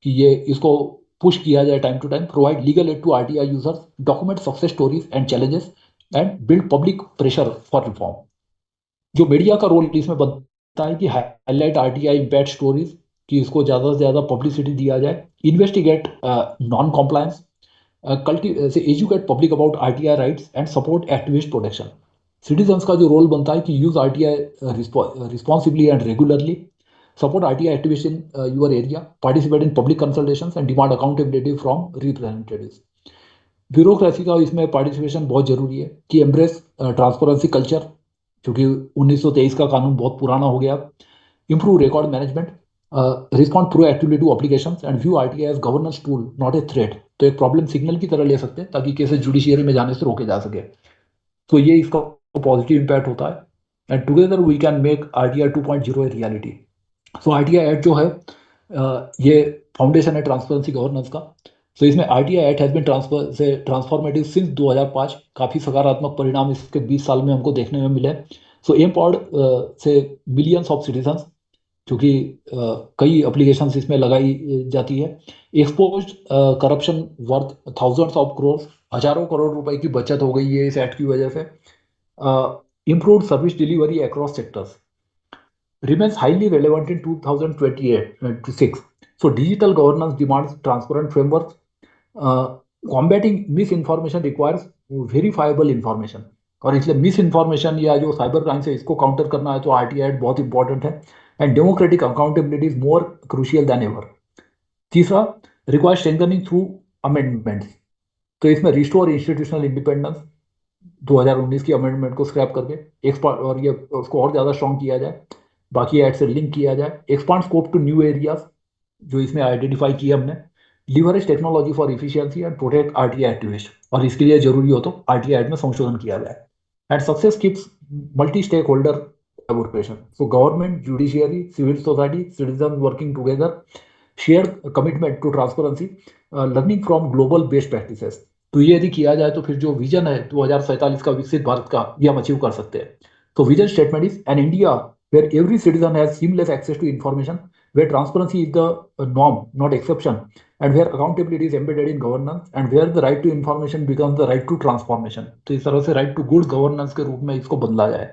कि ये इसको push किया जाए time to time, provide legal aid to RTI users, document success stories and challenges, and build public pressure for reform. जो मीडिया का रोल इसमें बनता है कि हाईलाइट आरटीआई इम्पैक्ट स्टोरीज, कि इसको ज़्यादा से ज़्यादा पब्लिसिटी दिया जाए। इन्वेस्टिगेट नॉन कॉम्प्लायंस, से educate public about RTI rights and support activist protection. Citizens का जो रोल बनता है कि use RTI responsibly and regularly, support RTI activists in your area, participate in public consultations and demand accountability from representatives. Bureaucracy का इसमें participation बहुत जरूरी है कि एम्ब्रेस ट्रांसपेरेंसी कल्चर, क्योंकि 1923 का कानून बहुत पुराना हो गया। Improve record management, respond proactively to applications and view RTI as governance tool not a threat. तो एक प्रॉब्लम सिग्नल की तरह ले सकते हैं ताकि केसेस जुडिशियरी में जाने से रोके जा सके। तो ये इसका पॉजिटिव इम्पैक्ट होता है and together we can make RTI 2.0 a reality. So RTI act जो है ये फाउंडेशन है ट्रांसपेरेंसी गवर्नेंस का। सो इसमें RTI act has been transformative since 2005। काफ़ी सकारात्मक परिणाम इसके 20 साल में हमको देखने में मिले। सो एम्पावर्ड से मिलियंस ऑफ सिटीजन्स, क्योंकि कई एप्लीकेशंस इसमें लगाई जाती है। Expose corruption worth thousands of crore, हजारों करोड़ रुपए की बचत हो गई है इस एक्ट की वजह से। Improve service delivery across sectors remains highly relevant in 2028-26. So digital governance demands transparent frameworks. Combating misinformation requires verifiable information. और इसलिए मिस इन्फॉर्मेशन या जो साइबर क्राइम है इसको काउंटर करना है तो आरटीआई एक्ट बहुत इंपॉर्टेंट है and democratic accountability is more crucial then ever. तीसरा, रिक्वायर स्ट्रेंथनिंग थ्रू अमेंडमेंट्स। तो इसमें रिस्टोर इंस्टीट्यूशनल इंडिपेंडेंस, 2019 की अमेंडमेंट को स्क्रैप करके एक्सपर्ट और ये उसको और ज़्यादा स्ट्रॉन्ग किया जाए, बाकी एक्ट से लिंक किया जाए। Expand scope to new areas जो इसमें आइडेंटिफाई किया हमने। Leverage technology for efficiency and protect RTI activist, और इसके लिए जरूरी हो तो आरटीआई एक्ट में संशोधन किया जाए। And success keeps multi stakeholder collaboration. So government, judiciary, civil society, citizen working together, share commitment to transparency, learning from global best practices. तो ये यदि किया जाए तो फिर जो विजन है 2047 का विकसित भारत का, ये हम अचीव कर सकते हैं। तो vision statement is an India where every citizen has seamless access to information, where transparency is the norm, not exception, and where accountability is embedded in governance, and where the right to information becomes the right to transformation. तो इस तरह से right to good governance के रूप में इसको बदला जाए।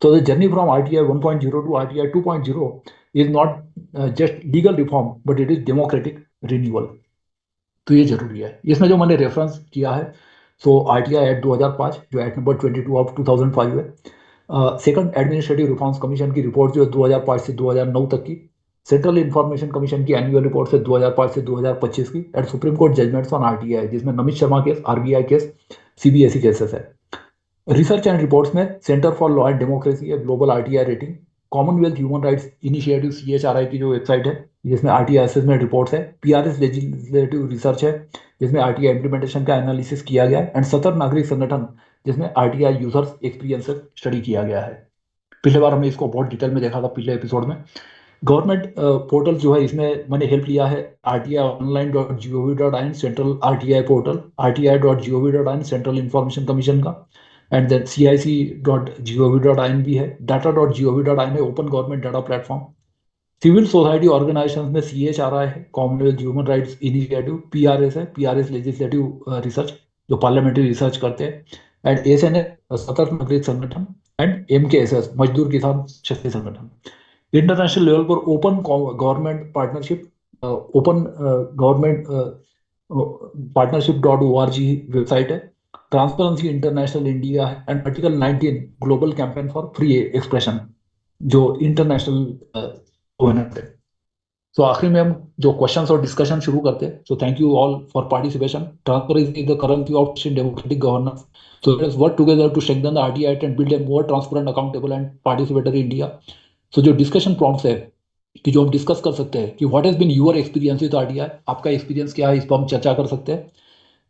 तो the journey from RTI 1.0 to RTI 2.0 is not just legal reform, but it is democratic renewal. तो ये जरूरी है। इसमें जो मैंने रेफरेंस किया है सो आरटीआई एक्ट 2005 जो एक्ट नंबर 22 ऑफ 2005 है। सेकंड, एडमिनिस्ट्रेटिव रिफॉर्म्स कमीशन की रिपोर्ट जो है 2005 से 2009 तक की। सेंट्रल इंफॉर्मेशन कमीशन की एनुअल रिपोर्ट से 2005 से 2025 की। And supreme court judgments on RTI जिसमें Namit Sharma case, RBI case, CBSE cases है। रिसर्च एंड रिपोर्ट्स में centre for law and democracy है, global RTI rating, Commonwealth human rights initiative CHRI की जो वेबसाइट है जिसमें आरटीआई असेसमेंट रिपोर्ट्स है। PRS legislative research है जिसमें आरटीआई इंप्लीमेंटेशन का एनालिसिस किया गया है। एंड 70 नागरिक संगठन जिसमें आरटीआई यूजर्स एक्सपीरियंस स्टडी किया गया है। पिछले बार हमने इसको बहुत डिटेल में देखा था पिछले एपिसोड में। गवर्नमेंट पोर्टल जो है इसमें मैंने हेल्प लिया है rti.online.gov.in central RTI portal, rti.gov.in central information commission का, एंड देन cic.gov.in भी है, data.gov.in है open government data platform. Civil society organisation में सीएचआरआई है, Commonwealth human rights initiative, PRS है, पीआरएस लेजिस्लेटिव रिसर्च जो पार्लियामेंट्री रिसर्च करते हैं, एंड एसएन है, सतर्क नागरिक संगठन, एंड एमकेएसएस मजदूर किसान शक्ति संगठन। इंटरनेशनल लेवल पर open government partnership, open government partnership.org website है। ट्रांसपेरेंसी इंटरनेशनल इंडिया है, and article 19 global campaign for free expression जो इंटरनेशनल है। सो आखिर में हम जो क्वेश्चंस और डिस्कशन शुरू करते हैं। So thank you all for participation. Transparency is the currency of democratic governance. So let us work together to strengthen the RTI Act and build a more transparent, accountable and participatory India. So जो discussion prompts है कि जो हम discuss कर सकते हैं कि what has been your experience with RTI, आपका एक्सपीरियंस क्या है, इस पर हम चर्चा कर सकते हैं।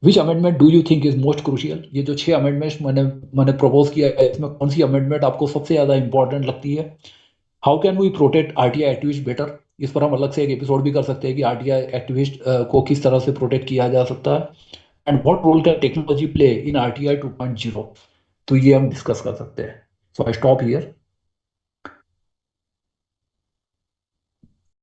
Which amendment do you think is most crucial, ये जो 6 अमेंडमेंट्स मैंने प्रपोज किया है इसमें कौन सी अमेंडमेंट आपको सबसे ज़्यादा इंपॉर्टेंट लगती है। How can we protect RTI activist better, इस पर हम अलग से एक एपिसोड भी कर सकते हैं कि आरटीआई एक्टिविस्ट को किस तरह से प्रोटेक्ट किया जा सकता है। And what role can technology play in RTI 2.0, तो ये हम डिस्कस कर सकते हैं। So I stop here.